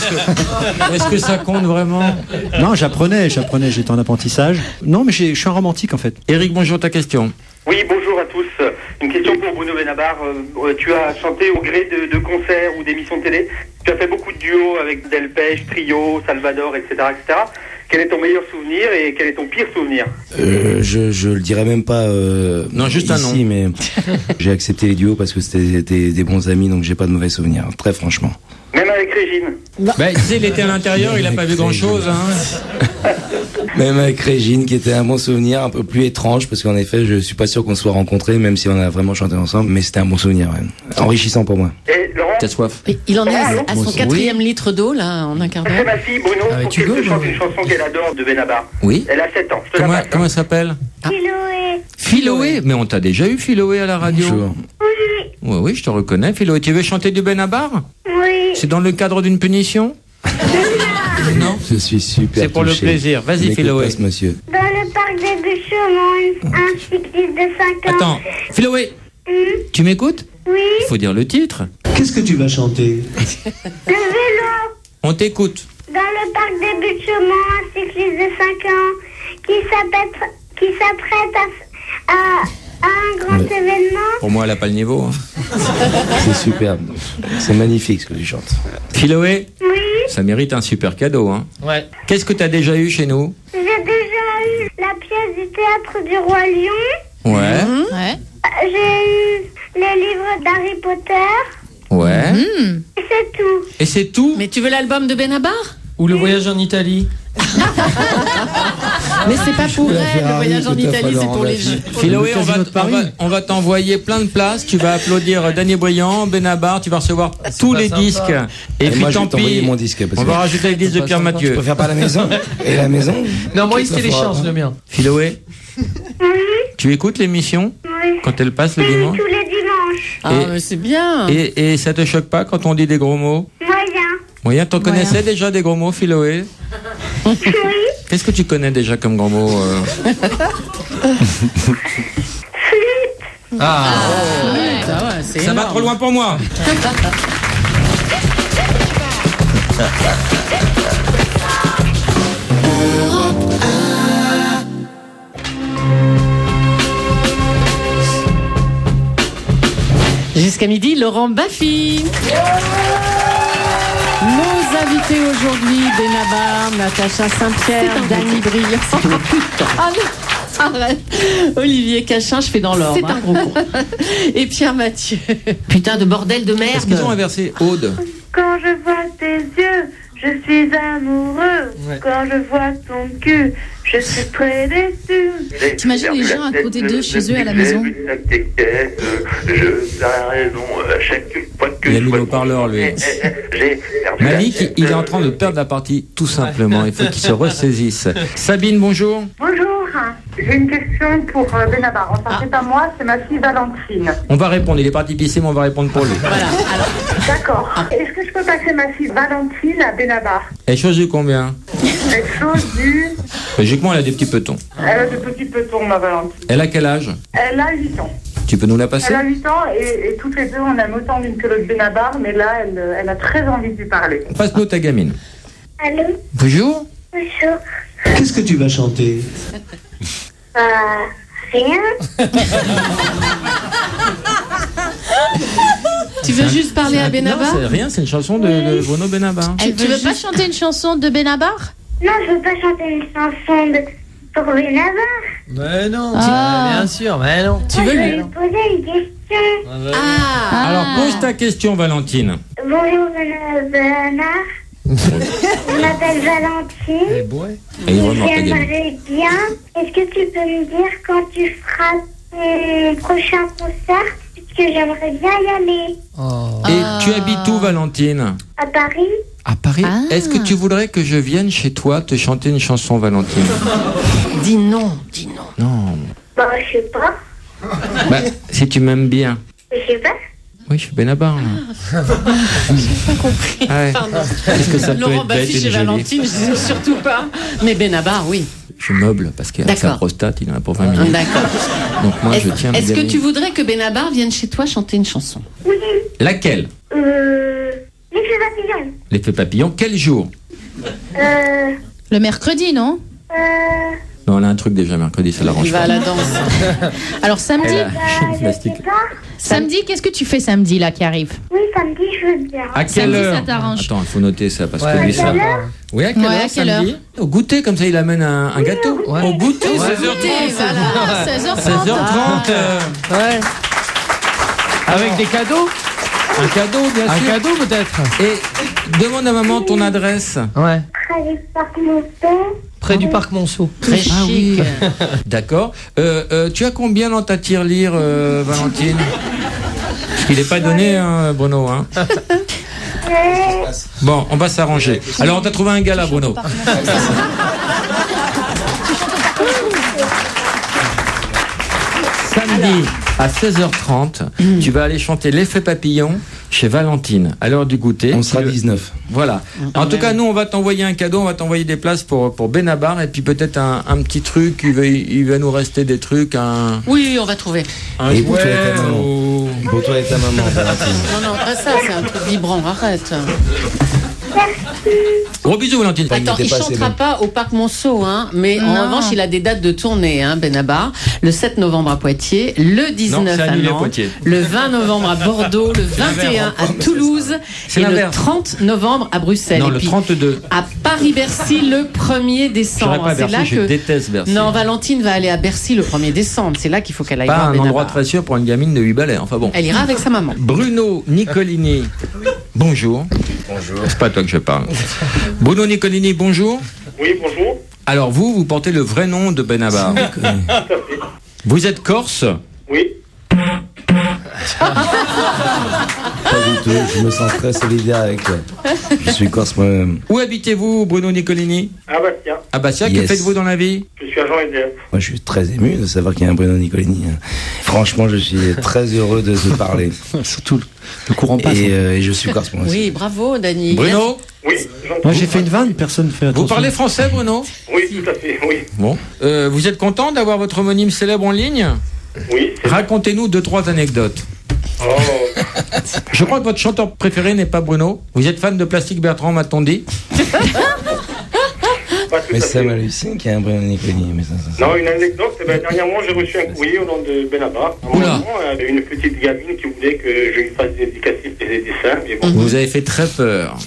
E: est-ce que ça compte vraiment?
J: Non, j'apprenais, j'étais en apprentissage. Non, mais je suis un romantique en fait.
E: Eric, bonjour, ta question.
O: Oui, bonjour à tous. Une question pour Bruno Benabar. Tu as chanté au gré de concerts ou d'émissions de télé. Tu as fait beaucoup de duos avec Delpech, Trio, Salvador, etc., etc. Quel est ton meilleur souvenir et quel est ton pire souvenir?
F: Je le dirais même pas.
E: Non, juste
F: ici,
E: un nom.
F: Mais j'ai accepté les duos parce que c'était des bons amis, donc j'ai pas de mauvais souvenirs. Très franchement.
O: Même avec Régine.
E: Bah, tu sais, il était à l'intérieur, il a pas vu grand-chose. Hein.
F: Même avec Régine, qui était un bon souvenir, un peu plus étrange, parce qu'en effet, je suis pas sûr qu'on se soit rencontrés, même si on a vraiment chanté ensemble, mais c'était un bon souvenir, ouais. Enrichissant pour moi.
O: Et Laurent?
E: T'as soif?
L: Il en est à son 4e litre d'eau, là, en un quart d'heure.
O: C'est ma fille, Bruno, pour qu'elle te chante une chanson qu'elle adore de Benabar.
E: Oui.
O: Elle a 7 ans. Je te la passe.
E: Comment elle s'appelle?
G: Philoé.
E: Philoé. Mais on t'a déjà eu Philoé à la radio?
F: Bonjour.
E: Oui, oui, je te reconnais. Philoé, tu veux chanter du Benabar?
G: Oui.
E: C'est dans le cadre d'une punition? Non.
F: Je suis super
E: C'est pour
F: touché.
E: le plaisir. Vas-y,
F: N'écoute
E: Philoé.
F: pas ce monsieur.
G: Dans le parc des Bûcherons, un cycliste de 5 ans.
E: Attends, Philoé, tu m'écoutes?
G: Oui.
E: Il faut dire le titre.
P: Qu'est-ce que tu vas chanter?
G: Le vélo.
E: On t'écoute.
G: Dans le parc des Bûcherons, un cycliste de 5 ans qui s'apprête à un grand événement.
E: Pour moi, elle n'a pas le niveau. Hein.
F: C'est superbe. C'est magnifique ce que tu chantes.
E: Philoé,
G: Oui.
E: ça mérite un super cadeau. Hein.
N: Ouais.
E: Qu'est-ce que tu as déjà eu chez nous?
G: J'ai déjà eu la pièce du théâtre du Roi Lion.
E: Ouais.
D: Ouais.
G: J'ai eu les livres d'Harry Potter.
E: Ouais.
G: Et c'est tout.
E: Et c'est tout?
L: Mais tu veux l'album de Benabar?
N: Ou le voyage en Italie.
L: Mais c'est pas pour elle, le voyage en Italie, c'est pour les jeux.
E: Philoé, on va t'envoyer plein de places. Tu vas applaudir Dany Boyan, Benabar, tu vas recevoir tous les disques. Et puis
F: moi, je
E: tant
F: vais t'envoyer
E: pis,
F: mon disque, parce
E: on
F: que
E: va rajouter le disque de Pierre Mathieu.
F: Tu préfères pas la maison? Et la maison?
N: Non, moi, il
F: Qu'est-ce
N: se
F: que ça
N: télécharge
F: fera?
N: le mien.
E: Philoé, tu écoutes l'émission
G: Oui.
E: quand elle passe le
G: Oui,
E: dimanche?
G: tous les dimanches.
L: Ah, mais c'est bien.
E: Et ça te choque pas quand on dit des gros mots?
G: Moyen.
E: Moyen, t'en connaissais déjà des gros mots, Philoé?
G: Oui.
E: Qu'est-ce que tu connais déjà comme gros mots
N: Ah,
E: Ça va trop loin pour moi.
L: Jusqu'à midi, Laurent Baffy. Nos invités aujourd'hui, Benabar, Natacha Saint-Pierre, Dany Briand. Ah non, arrête. Olivier Cachin, je fais dans l'ordre.
D: C'est un gros con.
L: Et Pierre Mathieu.
D: Putain de bordel de merde.
E: Est-ce qu'ils ont inversé Aude?
G: Quand je vois tes yeux, je suis amoureux.
N: Ouais.
G: Quand je vois ton cul, je suis très déçu.
D: T'imagines les gens à côté d'eux, chez eux, à la maison?
H: Je as raison, chaque fois que
E: Il a
H: je
E: mis
H: vois
E: le haut-parleur, lui.
H: j'ai perdu
E: Malik, il est en train de perdre la partie, tout simplement. Il faut qu'il se ressaisisse. Sabine, bonjour.
B: Bonjour, j'ai une question pour Benabar. Enfin, c'est pas moi, c'est ma fille Valentine.
E: On va répondre. Il est parti pisser, mais on va répondre pour lui.
B: D'accord. Est-ce que je peux passer ma fille Valentine à Benabar?
E: Elle chose de combien?
B: Elle chose du...
E: Logiquement, elle a des petits petons.
B: Elle a de petits petons, ma Valentine.
E: Elle a quel âge?
B: Elle a 8 ans.
E: Tu peux nous la passer?
B: Elle a 8 ans et toutes les deux, on aime autant l'une que l'autre Benabar, mais là, elle a très envie de lui parler.
E: Passe-nous ta gamine.
G: Allô?
E: Bonjour.
G: Bonjour.
P: Qu'est-ce que tu vas chanter?
G: Rien.
L: Tu veux juste parler à Benabar?
E: Non, c'est rien, c'est une chanson de Bruno Benabar.
D: Tu veux pas chanter une chanson de Benabar?
G: Non, je veux pas chanter une chanson pour Benabar.
N: Mais non,
D: Ah.
N: bien sûr, mais non.
G: Moi, je vais lui poser une question.
E: Alors, pose ta question, Valentine.
G: Bonjour, Benabar. Je m'appelle Valentine.
E: Et il remonte ta gamine.
G: J'aimerais bien. Est-ce que tu peux me dire quand tu feras ton prochain concert? Puisque j'aimerais bien y aller.
E: Et tu habites où, Valentine?
G: À Paris?
E: À Paris. Est-ce que tu voudrais que je vienne chez toi te chanter une chanson, Valentine?
L: Dis non.
E: Non.
G: Bah, je sais pas.
E: Bah, si tu m'aimes bien.
G: Je sais pas.
E: Oui, je suis Benabar.
L: J'ai pas compris.
E: Ouais.
L: Pardon.
E: Est-ce que ça peut
L: Laurent
E: être bête
L: Baffy
E: et
L: chez
E: joli?
L: Valentine, je disais surtout pas. Mais Benabar, oui.
E: Je meuble parce qu'avec sa
L: D'accord.
E: prostate, il en a pour 20 minutes.
L: D'accord.
E: Donc moi, je tiens à
L: Est-ce que
E: gagner.
L: tu voudrais que Benabar vienne chez toi chanter une chanson?
G: Oui.
E: Laquelle?
G: L'effet papillon.
E: L'effet papillon. Quel jour?
D: Le mercredi, non?
E: Non, on a un truc déjà mercredi, ça l'arrange
D: Il va
E: pas.
D: à la danse. Alors samedi,
E: Elle a- gymnastique.
D: samedi, qu'est-ce que tu fais samedi là qui arrive?
G: Oui, samedi, je veux bien.
E: À quelle
D: Samedi,
E: heure?
D: ça t'arrange.
E: Attends, il faut noter ça parce
G: Ouais,
E: que lui,
G: à
E: ça.
G: quelle heure
E: Oui, à quelle
D: Ouais,
E: heure
D: à quelle
E: samedi? Au goûter, comme ça, il amène un gâteau. Au goûter,
D: Au
E: 16h30.
D: goûter, voilà, 16h30.
E: 16h30.
N: Ouais. Avec des cadeaux?
E: Un cadeau, bien sûr.
N: Un cadeau peut-être.
E: Et demande à maman ton adresse.
N: Ouais.
G: Près du parc Monceau.
N: Près du parc Monceau.
L: Très
E: Ah oui.
L: chic.
E: D'accord. Tu as combien dans ta tirelire, Valentine? Parce qu'il n'est pas donné, hein, Bruno. Hein. Bon, on va s'arranger. Alors, on t'a trouvé un gars là, Bruno. Samedi à 16h30, tu vas aller chanter l'effet papillon chez Valentine à l'heure du goûter.
F: On sera 19.
E: Voilà. En tout cas, nous, on va t'envoyer un cadeau, on va t'envoyer des places pour Benabar et puis peut-être un petit truc. Il va nous rester des trucs.
L: Oui, on va trouver.
E: Un
F: Et pour toi
E: jouet
F: et ta maman.
E: ou-
F: Pour toi et ta maman, Valentine.
L: Non, pas ça, c'est un truc vibrant, arrête.
E: Gros bisous, Valentine.
L: Attends, il chantera pas au parc Monceau, hein, mais en
D: Non.
L: revanche, il a des dates de tournée, hein, Benabar. Le 7 novembre à Poitiers, le 19
E: c'est
L: à
E: annulé à
L: Nantes,
E: Poitiers.
L: le 20 novembre à Bordeaux, le 21 à Toulouse
E: C'est
L: et le
E: l'inverse.
L: 30 novembre à Bruxelles.
E: Non,
L: Et
E: le
L: puis,
E: 32.
L: à Paris-Bercy le 1er
E: J'irai
L: décembre.
E: pas à
L: C'est là
E: Bercy, je
L: que
E: déteste Bercy.
L: non, Valentine va aller à Bercy le 1er décembre. C'est là qu'il faut qu'elle aille
E: Pas
L: voir
E: un
L: Benabar.
E: endroit très sûr pour une gamine de 8 balais. Enfin bon.
L: Elle ira avec sa maman.
E: Bruno Nicolini, bonjour.
F: Bonjour.
E: C'est pas à toi que je parle. Bruno Nicolini, bonjour.
H: Oui, bonjour.
E: Alors vous portez le vrai nom de Benabar. Vous êtes corse?
H: Oui.
F: Pas du tout, je me sens très solidaire avec toi. Je suis corse moi-même.
E: Où habitez-vous, Bruno Nicolini?
H: Ah, Bastien.
E: À Bastia, que
F: Yes.
E: faites-vous dans la vie?
H: Je suis agent EDF.
F: Moi, je suis très ému de savoir qu'il y a un Bruno Nicolini. Franchement, je suis très heureux de te parler.
J: Surtout le courant passe.
F: Et je suis corse moi aussi.
L: Oui, bravo, Dany.
E: Bruno?
H: Oui,
J: Moi j'ai fait une vanne, personne ne fait attention.
E: Vous parlez français, Bruno?
H: oui, tout à fait, oui.
E: Bon. Vous êtes content d'avoir votre homonyme célèbre en ligne?
H: Oui.
E: Racontez-nous 2-3 anecdotes.
H: Oh.
E: Je crois que votre chanteur préféré n'est pas Bruno. Vous êtes fan de Plastique Bertrand, m'a-t-on dit?
H: Pas tout
F: Mais
H: à
F: ça
H: fait.
F: m'hallucine qu'il y ait un Bruno Nicolini. Mais ça.
H: Non, une anecdote, eh ben, dernièrement j'ai reçu un courrier au nom de Benabar. À un
E: Oula.
H: moment, une petite gamine qui voulait que je lui fasse dédicacer des dessins. Mais bon.
E: Vous avez fait très peur.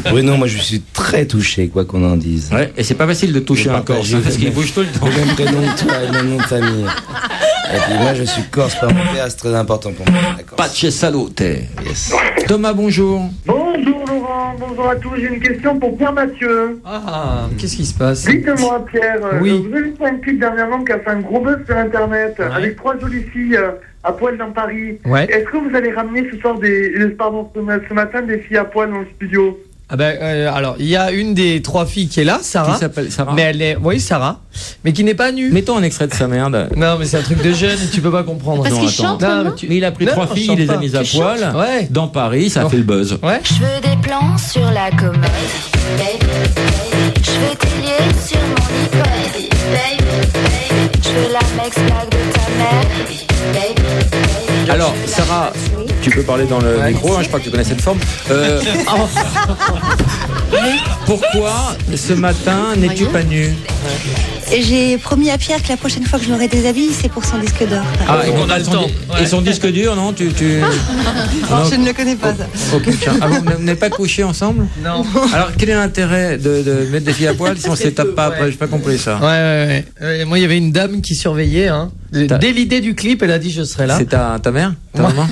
F: Bruno, moi je suis très touché, quoi qu'on en dise.
E: Ouais, et c'est pas facile de toucher un corse, hein, parce qu'il bouge tout le temps.
F: Le même prénom que toi et le même nom de famille. Et puis moi je suis corse par mon père, c'est très important pour moi. D'accord.
E: Pace salute.
F: Yes.
E: Thomas, bonjour.
Q: Bonjour Laurent, bonjour à tous. J'ai une question pour Pierre Mathieu.
N: Ah, qu'est-ce qui se passe?
Q: Dites-moi Pierre,
N: Oui.
Q: vous avez fait un clip dernièrement qui a fait un gros buzz sur internet avec 3 jolies filles à poil dans Paris.
N: Ouais.
Q: Est-ce que vous allez ramener ce soir ce matin des filles à poil dans le studio?
N: Ah ben, alors, il y a une des 3 filles qui est là, Sarah.
E: Qui s'appelle Sarah?
N: Mais elle est, oui, Sarah, mais qui n'est pas nue.
E: Mettons un extrait de sa merde.
N: Non, mais c'est un truc de jeune, tu peux pas comprendre.
L: Parce
E: Non,
L: qu'il
E: attends.
L: chante
N: Non,
L: maintenant.
N: mais
E: Mais il a pris
N: Non,
E: 3
N: je
E: filles,
N: chante
E: il les a
N: pas.
E: mises à
N: Tu
E: poil.
N: chantes Ouais.
E: Dans Paris, ça a
N: Oh.
E: fait le buzz.
N: Ouais.
R: Je veux des plans sur la commode. Je veux tes lieux sur mon iPod. Je veux la Mex Black de ta mère.
E: Alors, Sarah, tu peux parler dans le micro, hein, je crois que tu connais cette forme. Pourquoi, ce matin, n'es-tu pas nue?
R: Et j'ai promis à Pierre que la prochaine fois que je l'aurai des habits, c'est pour son disque d'or.
E: Ah,
N: on a le temps.
E: Et son disque dur, non?
R: Non, je ne le connais pas, ça.
E: Ok, tiens. Ah, vous n'avez pas couché ensemble?
N: Non.
E: Alors, quel est l'intérêt de mettre des filles à poil si on se tape pas après? J'ai pas compris ça.
N: Ouais. Moi, il y avait une dame qui surveillait. Hein. Dès l'idée du clip, elle a dit je serai là.
E: C'est ta mère? Ta maman?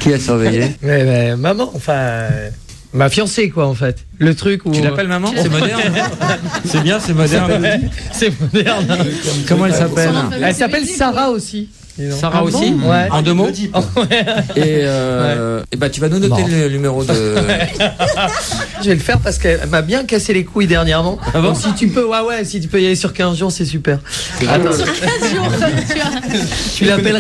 E: Qui a surveillé?
N: Mais maman, enfin, ma fiancée quoi en fait. Le truc où
E: Tu l'appelles maman? C'est moderne. C'est bien, c'est moderne.
N: C'est moderne.
E: Comment elle s'appelle?
N: Elle s'appelle Sarah aussi.
E: Sarah aussi
N: Ouais.
E: En 2 mots. Et bah tu vas nous noter le numéro de.
N: Je vais le faire parce qu'elle m'a bien cassé les couilles dernièrement.
E: Ah bon?
N: Donc si tu peux, si tu peux y aller sur 15 jours, c'est super.
D: Sur 15 jours,
N: tu l'appelles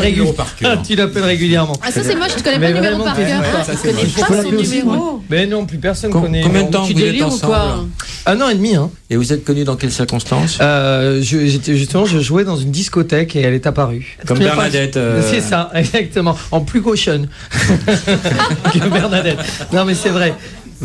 N: régulièrement.
D: Ah, ça, c'est moi, je ne connais pas le numéro par cœur. Je ne connais pas son numéro.
N: Mais non, plus personne connaît.
E: Combien de temps
N: Tu
E: vous êtes
N: délires ou
E: ensemble?
N: quoi? 1 an et demi. Hein.
E: Et vous êtes connus dans quelles circonstances?
N: Je jouais dans une discothèque et elle est apparue.
E: Comme Bernadette.
N: C'est ça, exactement. En plus cochonne que Bernadette. Non, mais c'est vrai.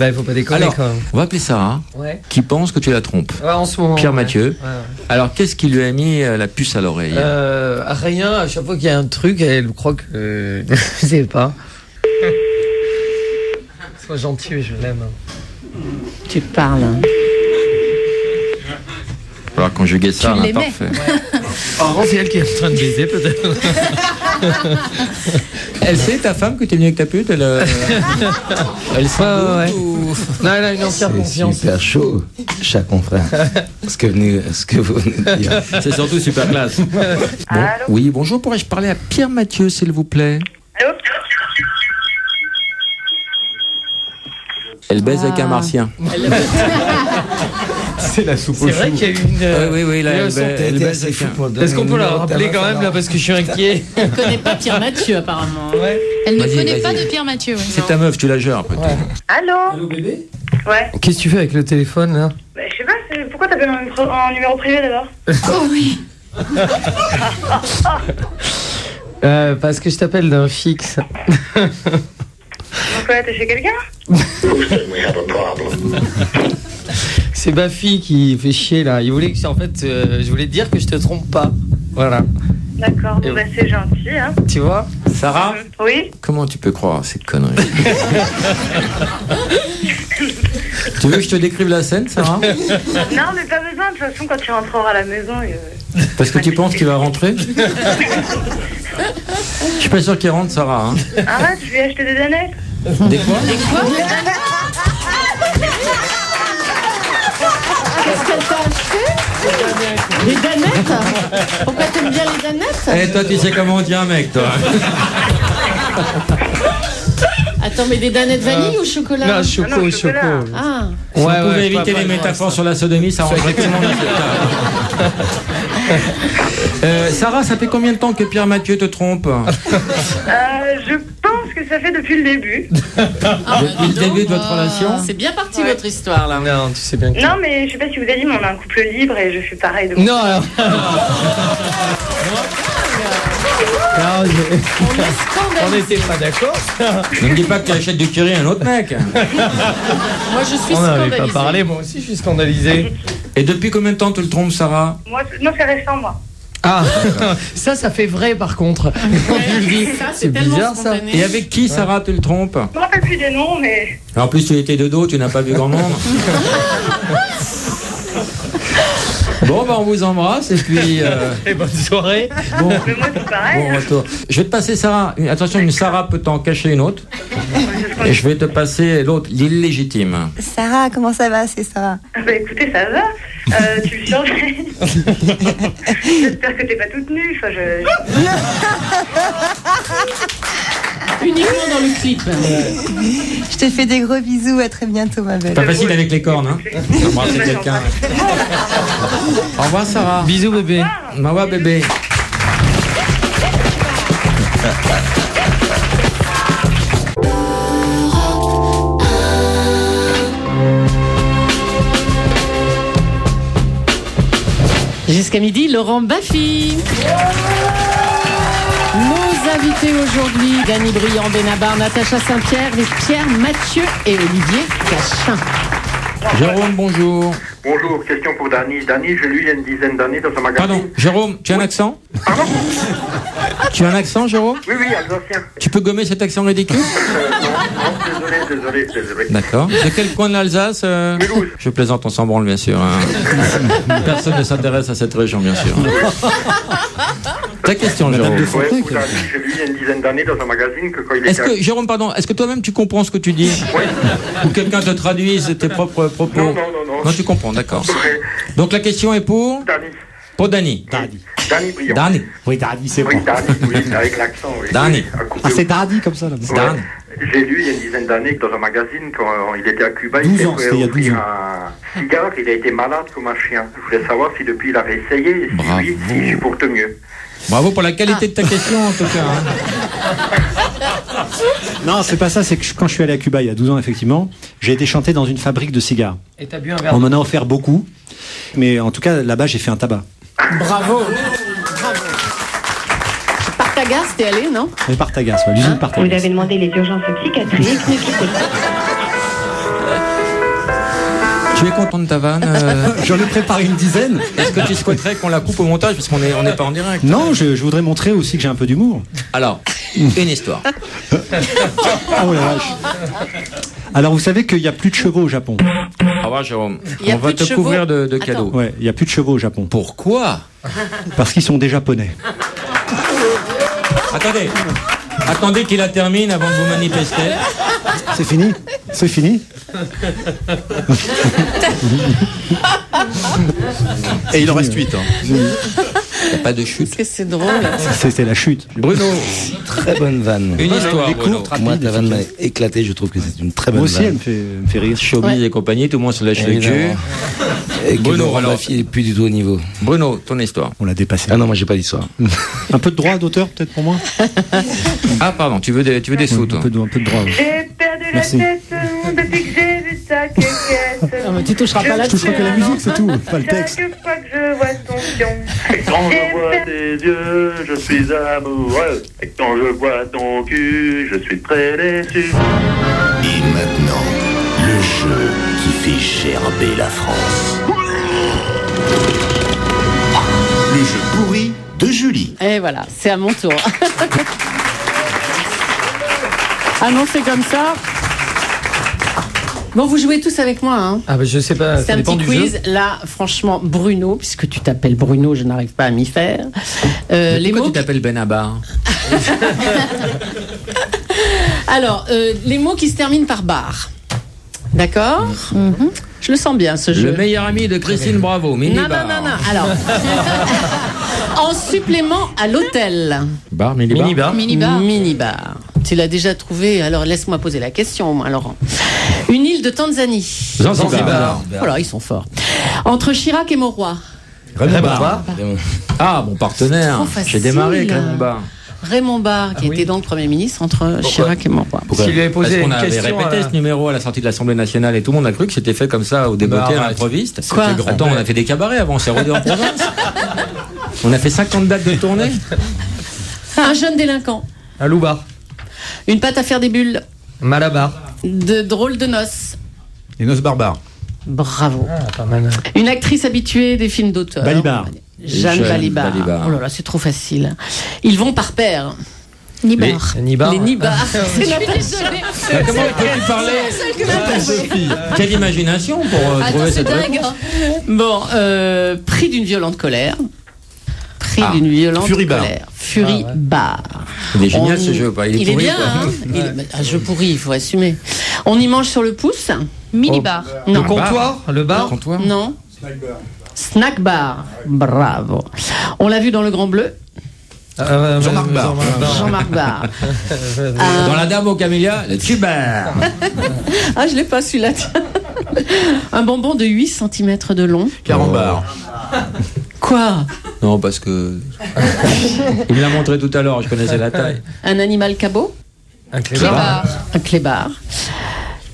N: Il faut pas déconner.
E: Alors,
N: quand même.
E: on va appeler Sarah, qui pense que tu la trompes.
N: Ouais, en ce moment.
E: Pierre Mathieu.
N: Ouais.
E: Alors, qu'est-ce qui lui a mis la puce à l'oreille?
N: Rien. À chaque fois qu'il y a un truc, elle croit que je sais pas. Sois gentil, je l'aime.
L: Tu parles.
E: Il va falloir conjuguer ça,
D: Tu l'aimais.
E: parfait.
N: Oh, c'est elle qui est en train de baiser, peut-être.
E: Elle sait, ta femme, que t'es venu avec ta pute? Elle sait ou...
N: Non, elle a une entière confiance.
F: C'est super chaud, cher confrère. ce que vous venez de dire.
E: C'est surtout super classe. Bon. Oui, bonjour, pourrais-je parler à Pierre Mathieu, s'il vous plaît?
B: Allô?
E: Elle baise avec un martien.
K: C'est la soupe au
N: C'est vrai
K: chou.
N: qu'il y a eu une.
E: Oui, là, elle baise avec un...
N: Est-ce qu'on peut la rappeler quand même là parce que je suis inquiet?
L: Elle ne connaît pas Pierre Mathieu apparemment.
N: Ouais.
D: Elle ne
E: Vas-y,
D: connaît pas
E: vas-y.
D: de Pierre Mathieu. Ouais.
E: C'est ta meuf, tu la gères, peut-être.
B: Allô?
N: Allô bébé?
B: Ouais.
N: Qu'est-ce que tu fais avec le téléphone là?
B: Bah, je sais pas, pourquoi t'appelles en numéro privé d'abord?
D: Oh oui.
N: Parce que je t'appelle d'un fixe.
B: Donc ouais, t'es chez quelqu'un?
N: C'est ma fille qui fait chier là. Il voulait que je voulais te dire que je te trompe pas. Voilà.
B: D'accord, bon, bah, c'est gentil, hein.
N: Tu vois?
E: Sarah?
B: Oui?
E: Comment tu peux croire à ces conneries? Tu veux que je te décrive la scène, Sarah?
B: Non, mais pas besoin, de toute façon, quand tu rentreras à la maison...
E: Parce que tu penses qu'il va rentrer? Je suis pas sûr qu'il rentre, Sarah. Hein.
B: Arrête, je lui ai acheté des danettes.
E: Des quoi?
L: Qu'est-ce qu'elle t'a acheté? Des danettes? Pourquoi t'aimes bien les danettes?
E: Eh, toi, tu sais comment on dit un mec, toi.
L: Attends, mais des danettes vanille ou chocolat?
N: Non, choco.
L: Ah.
E: Si on pouvait éviter les métaphores sur la sodomie, ça rendrait tout le monde acceptable. Sarah, ça fait combien de temps que Pierre Mathieu te trompe?
B: Je pense que ça fait depuis le début.
E: Depuis le début de votre relation?
L: C'est bien parti votre histoire là.
N: Non, tu sais bien que...
B: Non, mais je sais pas si vous avez dit, mais on a un couple libre et je suis pareil de
N: Non, alors... On n'était pas d'accord.
E: Ne me dis pas que tu achètes du curry à un autre mec.
L: Moi je suis
N: On n'avait
L: scandalisée.
N: pas parlé, moi aussi je suis scandalisé.
E: Et depuis combien de temps tu le trompes, Sarah?
B: Moi, non, c'est récent, moi.
N: Ah, ça fait vrai par contre. C'est bizarre ça.
E: Et avec qui, Sarah, tu le trompes?
B: Je me rappelle plus des noms, mais...
E: En plus, tu étais de dos, tu n'as pas vu grand monde. Bon, bah, on vous embrasse et puis...
N: Et bonne soirée.
E: Bon,
B: Mais moi, c'est pareil.
E: bon retour. Je vais te passer Sarah. Attention, une Sarah peut t'en cacher une autre. Et je vais te passer l'autre, l'illégitime.
S: Sarah, comment ça va? C'est Sarah.
B: Bah écoutez, ça va. Tu le surveilles. J'espère que t'es pas toute nue. Enfin,
L: Uniquement dans le clip.
S: Je te fais des gros bisous, à très bientôt ma belle.
E: Pas facile avec les cornes, hein. Embrasser quelqu'un. Au revoir, Sarah.
N: Bisous bébé.
E: Au revoir, bébé.
L: Jusqu'à midi, Laurent Baffy. Nos invités aujourd'hui, Dany Briand, Benabar, Natacha Saint-Pierre, Pierre Mathieu et Olivier Cachin.
E: Jérôme, bonjour.
H: Bonjour, question pour Dany. Dany, j'ai lu il y a une dizaine d'années dans un magazine.
E: Pardon, Jérôme, tu as un accent?
H: Pardon?
E: Tu as un accent, Jérôme?
H: Oui, alsacien.
E: Tu peux gommer cet accent ridicule?
H: Non, désolé.
E: D'accord. De quel coin de l'Alsace? Je plaisante, on s'en branle, bien sûr. Hein. Personne ne s'intéresse à cette région, bien sûr. Ta question, Jérôme.
H: Ouais, pour Dany, j'ai lu il y a une dizaine d'années dans un magazine que quand il
E: Est-ce
H: était...
E: que, Jérôme, pardon, est-ce que toi-même tu comprends ce que tu dis?
H: Oui.
E: Ou quelqu'un te traduise tes propres propos?
H: Non.
E: Non, tu comprends, d'accord. Donc la question est pour
H: Dany.
E: Pour Dany.
H: Dany Briand.
E: Dany.
J: Oui, Dany, c'est
H: Oui,
J: bon.
H: Dany, oui, avec l'accent. Oui.
E: Dany.
J: Ah, c'est Dardy comme ça, là.
H: Ouais. J'ai lu il y a une dizaine d'années que dans un magazine, quand il était à Cuba,
J: 12
H: il
J: ans,
H: s'est
J: c'était il y a
H: fait
J: 12
H: offrir
J: ans.
H: un cigare, il a été malade comme un chien. Je voulais savoir si depuis il avait essayé, et si oui, si je supporte mieux.
E: Bravo pour la qualité de ta question, en tout cas.
J: Non, c'est pas ça, c'est que quand je suis allé à Cuba il y a 12 ans, effectivement, j'ai été chanter dans une fabrique de cigares.
N: Et t'as bu un verre.
J: On m'en a offert beaucoup, mais en tout cas, là-bas, j'ai fait un tabac.
L: Bravo. Partagas, t'es allé, non?
J: Mais Partagas, ouais, l'usine Partagas.
T: Vous avez demandé les urgences psychiatriques, ne quittez pas.
E: Tu es content de ta vanne
J: J'en ai préparé une dizaine.
E: Est-ce que tu souhaiterais qu'on la coupe au montage parce qu'on n'est pas en direct?
J: Non, je voudrais montrer aussi que j'ai un peu d'humour.
E: Alors, une histoire.
J: Oh la vache. Alors, vous savez qu'il n'y a plus de chevaux au Japon.
E: Au revoir, Jérôme.
J: Il y a
E: On va
J: plus de
E: te
J: chevaux.
E: couvrir de cadeaux.
J: Ouais, il n'y a plus de chevaux au Japon.
E: Pourquoi?
J: Parce qu'ils sont des Japonais.
E: Attendez qu'il la termine avant de vous manifester.
J: C'est fini? C'est fini?
K: Et il en reste 8.
E: Il n'y a pas de chute.
L: Qu'est-ce que c'est drôle.
J: C'était la chute.
E: Bruno.
F: Très bonne vanne.
E: Une histoire, Bruno.
F: Moi, ta vanne m'a éclaté, je trouve que c'est une très bonne
J: Moi aussi,
F: vanne.
J: elle me fait rire.
E: Showbiz et compagnie, tout le monde se lâche le cul.
F: Et que
E: Bruno,
F: Laurent
E: alors.
F: Baffy n'est plus du tout au niveau.
E: Bruno, ton histoire.
J: On l'a dépassé.
F: Ah non, moi j'ai pas d'histoire.
J: Un peu de droit d'auteur, peut-être pour moi?
E: Ah, pardon, tu veux des sous, toi.
J: Un peu de droit. Oui.
B: J'ai perdu
J: Merci.
B: la tête depuis que j'ai vu ta quéquette.
L: Non, mais tu toucheras pas
J: Je
L: là-dessus.
J: toucherai que la musique, c'est tout, pas le texte.
B: Chaque fois que je vois ton pion.
H: Quand je vois tes yeux, je suis amoureux. Et quand je vois ton cul, je suis très déçu.
I: Et maintenant, le jeu qui fait gerber la France. Le jeu pourri de Julie.
L: Et voilà, c'est à mon tour. Annoncé comme ça. Bon, vous jouez tous avec moi, hein?
N: Ah, bah je sais pas,
L: C'est
N: ça
L: un
N: dépend
L: petit
N: du
L: quiz.
N: jeu.
L: Là, franchement, Bruno, puisque tu t'appelles Bruno, je n'arrive pas à m'y faire. Les
E: Pourquoi
L: mots.
E: tu t'appelles Benabar?
L: Alors, les mots qui se terminent par bar. D'accord? Je le sens bien, ce jeu.
E: Le meilleur ami de Christine Bravo, Minibar.
L: Non. Alors, en supplément à l'hôtel.
E: Bar, minibar.
L: Minibar. Tu l'as déjà trouvé, alors laisse-moi poser la question, moi, Laurent. Une île de Tanzanie.
E: Zanzibar.
L: Voilà, ils sont forts. Entre Chirac et Mauroy.
E: Raymond Barre. Ah, mon partenaire.
L: Trop facile.
E: J'ai démarré avec Raymond Barre.
L: Raymond Barre, qui était donc Premier ministre entre Chirac et Mauroy.
E: Parce qu'on avait répété ce numéro à la sortie de l'Assemblée nationale et tout le monde a cru que c'était fait comme ça au débeauté à l'improviste.
L: Quoi?
E: Attends, on a fait des cabarets avant, on s'est rodé en province. On a fait 50 dates de tournée.
L: Un jeune délinquant.
N: Un loubar.
L: Une pâte à faire des bulles.
N: Malabar.
L: De drôles de noces.
K: Les noces barbares.
L: Bravo.
N: Ah, pas mal.
L: Une actrice habituée des films d'auteur.
J: Balibar.
L: Jeanne Balibar. Oh là là, c'est trop facile. Ils vont par paire.
D: Nibar.
N: Les nibards.
L: Les nibards.
D: Je suis désolée.
E: Comment peux-tu parler Quelle imagination pour trouver cette réponse.
L: Bon, pris d'une violente colère. Pris d'une violente
K: Fury-bar.
L: colère. Fury-bar.
E: Il est génial ce jeu, pas?
L: Il est
E: pourri,
L: bien,
E: quoi.
L: hein. Un jeu pourri, il faut assumer. On y mange sur le pouce.
D: Minibar.
L: Non.
N: Le comptoir, le bar.
L: Non. Snack bar. Bravo. On l'a vu dans Le Grand Bleu.
K: Jean-Marc Barr.
L: Jean-Marc Barr.
E: Dans la Dame aux Camélias, le tubar.
L: Ah, je l'ai pas celui-là. tiens. Un bonbon de 8 cm de long.
K: Carambar.
L: Quoi?
E: Non, parce que. Il me l'a montré tout à l'heure, je connaissais la taille.
L: Un animal cabot.
N: Un clébard.
L: Un clébard.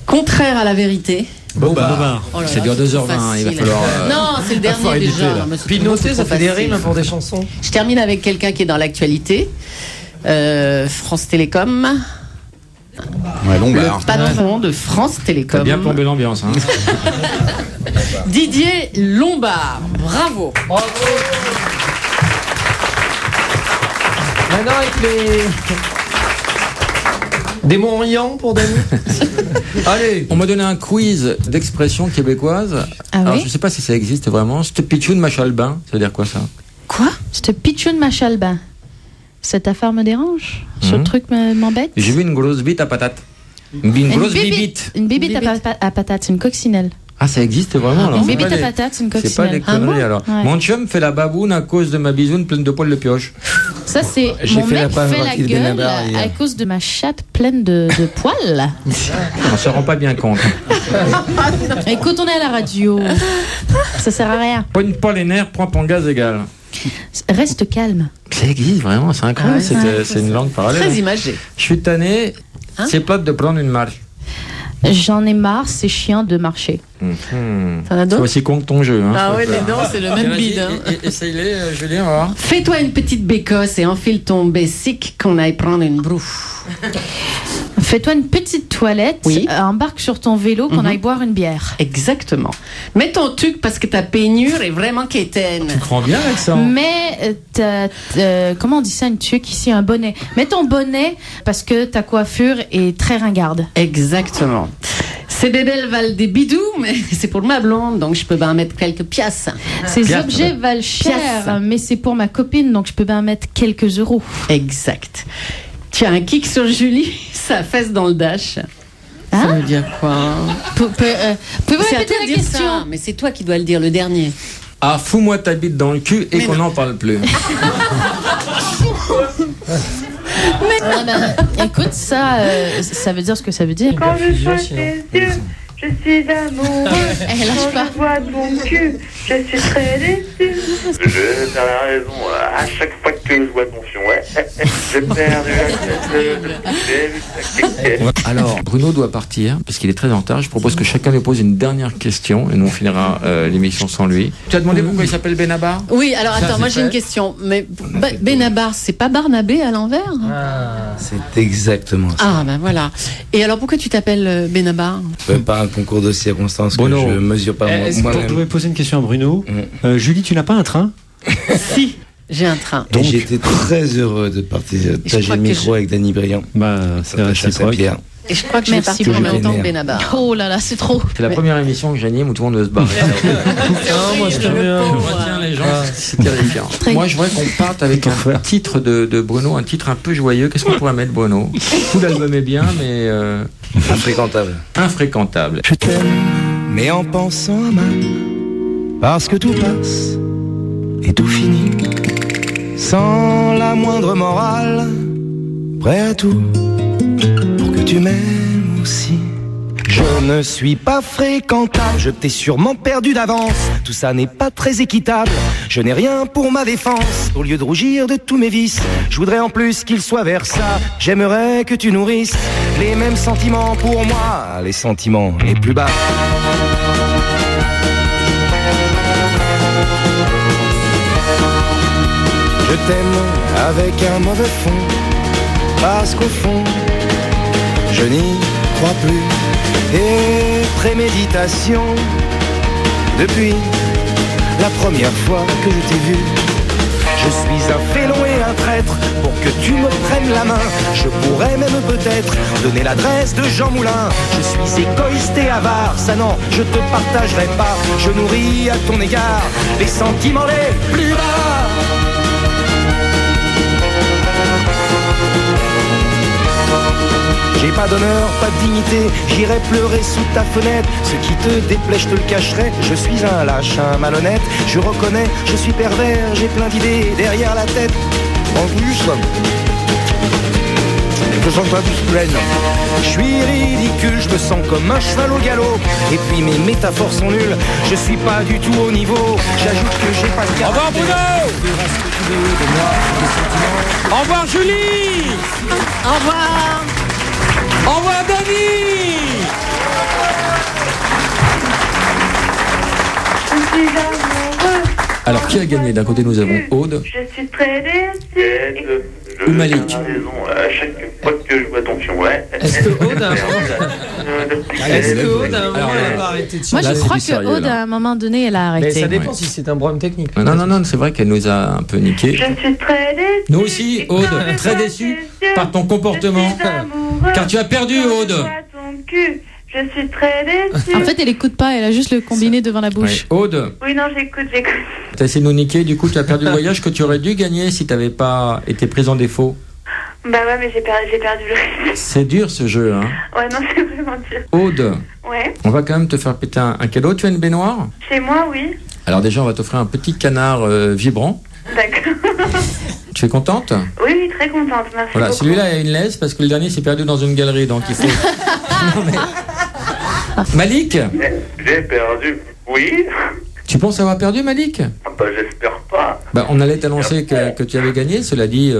L: Contraire à la vérité.
K: Bobard.
L: Oh là là,
E: C'est dur
L: trop
E: 2h20, il va
L: facile.
E: falloir.
L: Non, c'est le dernier
K: éviter,
L: déjà.
K: là.
L: Non, mais c'est
N: Puis
L: trop
N: noter, ça fait des
L: facile.
N: rimes pour des chansons.
L: Je termine avec quelqu'un qui est dans l'actualité. France Télécom.
K: Ouais, Lombard.
L: Le patron de France
E: T'as
L: Télécom.
E: bien plombé l'ambiance, hein.
L: Didier Lombard. Bravo.
N: Maintenant, avec les. Des mots en yan pour Dany. Allez.
E: On m'a donné un quiz d'expression québécoise.
D: Ah
E: Alors,
D: oui?
E: je sais pas si ça existe vraiment. C'te pichoun machalbin, ça veut dire quoi ça?
D: Quoi? Cette pitchoun machalbin. Cette affaire me dérange? Ce truc m'embête?
E: J'ai vu une grosse bite à patate. Une grosse bibite.
D: Une bibite à patate, c'est une coccinelle.
E: Ah, ça existe vraiment alors.
D: Une bébite à patates, c'est une coccinelle.
E: C'est pas des conneries alors.
D: Ouais.
E: Mon chum fait la baboune à cause de ma bisoune pleine de poils de pioche.
D: Ça, c'est
E: J'ai
D: mon
E: fait
D: mec
E: la
D: fait la
E: partie de
D: gueule
E: Benabar hier.
D: à cause de ma chatte pleine de poils.
E: On se rend pas bien compte.
D: Écoute, on est à la radio. Ça sert à rien.
E: Pogne pas les nerfs, prends ton gaz égal.
D: Reste calme.
E: Ça existe vraiment, c'est incroyable.
D: Ah ouais,
E: c'est une langue parallèle.
L: Très imagé.
E: Je suis tanné, c'est plate de prendre une marche.
D: J'en ai marre, c'est chiant de marcher.
L: T'en as
E: C'est
L: d'autres?
E: aussi con que ton jeu. Hein,
L: Ah ouais,
E: Faut
L: les
E: faire.
L: dents, c'est le même
E: Vas-y,
L: bide. Hein.
E: Essaye-les, Julien, on va voir.
L: Fais-toi une petite bécosse et enfile ton bessic qu'on aille prendre une broue.
D: Fais-toi une petite toilette, embarque sur ton vélo qu'on aille boire une bière.
L: Exactement. Mets ton truc parce que ta peignure est vraiment quétaine.
E: Tu crois bien avec ça?
D: Mais, comment on dit ça, une tuque ici, un bonnet. Mets ton bonnet parce que ta coiffure est très ringarde.
L: Exactement. Ces bébelles valent des bidous, mais c'est pour ma blonde, donc je peux bien mettre quelques piastres.
D: Ces objets valent cher, mais c'est pour ma copine, donc je peux bien mettre quelques euros.
L: Exact. Tu as un kick sur Julie, ça fesse dans le dash. Ça veut dire quoi?
D: Pouvez-vous
L: C'est à
D: répéter
L: toi
D: la
L: de dire
D: question?
L: ça, mais c'est toi qui dois le dire, le dernier.
E: Ah, fous-moi ta bite dans le cul et qu'on n'en parle plus.
D: Ah ben, écoute, ça veut dire ce que ça veut dire.
B: Quand je vois tes yeux, je suis amoureux.
D: Lâche pas.
B: Quand je vois ton cul, je suis très déçue.
H: T'as la raison, à chaque fois que je vois ton fion, ouais, j'ai perdu la tête.
E: Alors, Bruno doit partir parce qu'il est très en retard. Je propose que chacun lui pose une dernière question et nous on finira l'émission sans lui. Tu as demandé pourquoi il s'appelle Benabar?
L: Oui, alors
E: Ça,
L: attends,
E: c'est
L: moi j'ai
E: fait.
L: une question. Mais Benabar, c'est pas Barnabé à l'envers?
F: C'est exactement ça.
L: Ah, ben voilà. Et alors pourquoi tu t'appelles Benabar?
F: Pas un concours de circonstances
J: Bruno,
F: que je mesure pas
J: je
F: moi-même.
J: voudrais poser une question à Bruno. Julie, tu n'as pas un train?
L: Si, j'ai un train.
F: Et j'étais très heureux de partager
L: crois
F: le
L: que
F: micro avec Danny Briand.
J: Bah, c'est réciproque.
F: Pierre.
L: Et je crois que je vais
D: Merci
L: partir en
D: Bruno.
L: même temps que Benabar.
D: Oh là là, c'est trop.
E: C'est la première émission que j'anime où tout le monde veut se barrer.
N: moi je t'aime bien.
E: Je retiens les gens, c'est terrifiant. Moi, je voudrais qu'on parte avec un titre de Bruno, un titre un peu joyeux. Qu'est-ce qu'on pourrait mettre, Bruno? Tout l'album est bien, mais
F: Infréquentable.
E: infréquentable.
I: Je t'aime, mais en pensant à mal, parce que tout passe et tout finit, sans la moindre morale, prêt à tout pour que tu m'aimes aussi. Je ne suis pas fréquentable, je t'ai sûrement perdu d'avance. Tout ça n'est pas très équitable, je n'ai rien pour ma défense. Au lieu de rougir de tous mes vices, je voudrais en plus qu'il soit vers ça. J'aimerais que tu nourrisses les mêmes sentiments pour moi, les sentiments les plus bas. Je t'aime avec un mauvais fond, parce qu'au fond, je n'y crois plus. Et préméditation, depuis la première fois que je t'ai vu, je suis un félon et un traître. Pour que tu me prennes la main, je pourrais même peut-être donner l'adresse de Jean Moulin. Je suis égoïste et avare, ça non, je te partagerai pas. Je nourris à ton égard les sentiments les plus bas. J'ai pas d'honneur, pas de dignité, j'irai pleurer sous ta fenêtre. Ce qui te déplaît, je te le cacherai. Je suis un lâche, un malhonnête. Je reconnais, je suis pervers, j'ai plein d'idées derrière la tête. En plus, je sens pas plus pleine. Je suis ridicule, je me sens comme un cheval au galop. Et puis mes métaphores sont nulles, je suis pas du tout au niveau. J'ajoute que j'ai pas de caractère.
E: Au revoir Bruno. Au revoir Julie.
L: Au revoir.
E: Au revoir Dani.
B: Je suis amoureux.
E: Alors qui a gagné? D'un côté nous avons Aude
B: Je suis très déçue.
E: ou Malik.
H: T'as raison, à chaque fois que je vois ton fion, ouais.
N: Est-ce que Aude a un moment elle va arrêter de
D: Moi, je
E: Là, c'est
D: crois
E: du sérieux,
D: que Aude,
E: là.
D: à un moment donné, elle a
N: Mais
D: arrêté.
N: ça dépend
E: Ouais.
N: si c'est un problème technique.
E: Non, c'est vrai qu'elle nous a un peu niqué.
B: Je suis très déçue.
E: Nous aussi, Aude, très déçus par ton comportement. Car tu as perdu, Aude.
B: Ton cul. Je suis très déçue.
D: En fait, elle écoute pas, elle a juste le combiné devant la bouche.
E: Ouais. Aude,
B: Oui, non, j'écoute.
E: t'as essayé de nous niquer, du coup tu as perdu le voyage que tu aurais dû gagner si t'avais pas été prise en défaut.
B: Bah ouais, mais j'ai perdu le reste.
E: C'est dur ce jeu, hein.
B: Ouais, non, c'est vraiment dur.
E: Aude,
B: Ouais.
E: on va quand même te faire péter un cadeau. Tu as une baignoire?
B: Chez moi, oui.
E: Alors déjà, on va t'offrir un petit canard vibrant.
B: D'accord.
E: Tu es contente?
B: Oui, oui, très contente, merci.
E: Voilà,
B: beaucoup.
E: celui-là a une laisse parce que le dernier s'est perdu dans une galerie, donc il faut... Non, mais... Malik,
H: J'ai perdu. Oui.
E: tu penses avoir perdu, Malik?
H: Bah, j'espère pas.
E: Bah, on allait t'annoncer que tu avais gagné. Cela dit,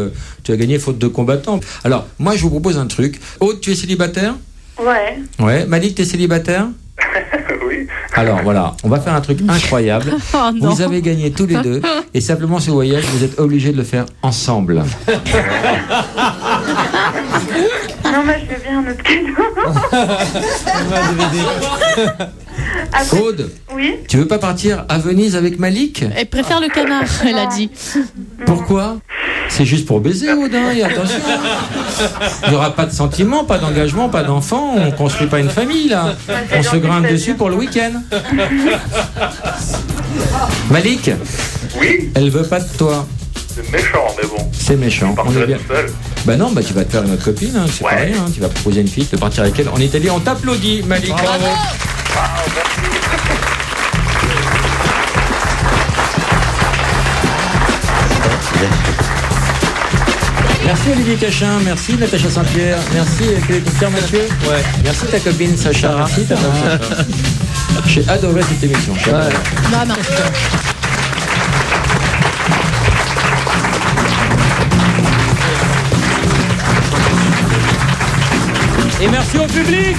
E: tu as gagné faute de combattant. Alors, moi, je vous propose un truc. Aude, tu es célibataire?
B: Ouais.
E: Ouais. Malik, tu es célibataire?
H: Oui.
E: Alors, voilà, on va faire un truc incroyable.
L: Oh, non.
E: Vous avez gagné tous les deux. Et simplement, ce voyage, vous êtes obligés de le faire ensemble.
B: Non, moi, je veux bien un autre cadeau.
E: Aude,
B: Oui.
E: tu veux pas partir à Venise avec Malik?
D: Elle préfère le canard, elle a dit.
E: Pourquoi? C'est juste pour baiser, Aude, hein, et attention. Il n'y aura pas de sentiments, pas d'engagement, pas d'enfants. On construit pas une famille, là. On se grimpe dessus pour le week-end. Malik?
H: Oui.
E: Elle veut pas de toi.
H: C'est méchant, mais bon.
E: C'est méchant.
H: Je
E: On est
H: partirai
E: bien.
H: tout seul.
E: Bah non, bah tu vas te faire une autre copine, hein, c'est pareil, hein, tu vas proposer à une fille de partir avec elle en Italie. On t'applaudit, Malik. Bravo. Merci Olivier Cachin, merci Natacha Saint-Pierre, merci Pierre Mathieu, merci ta copine Sacha, merci ta femme Sacha. J'ai adoré cette émission.
D: Non, non.
E: Et merci au public.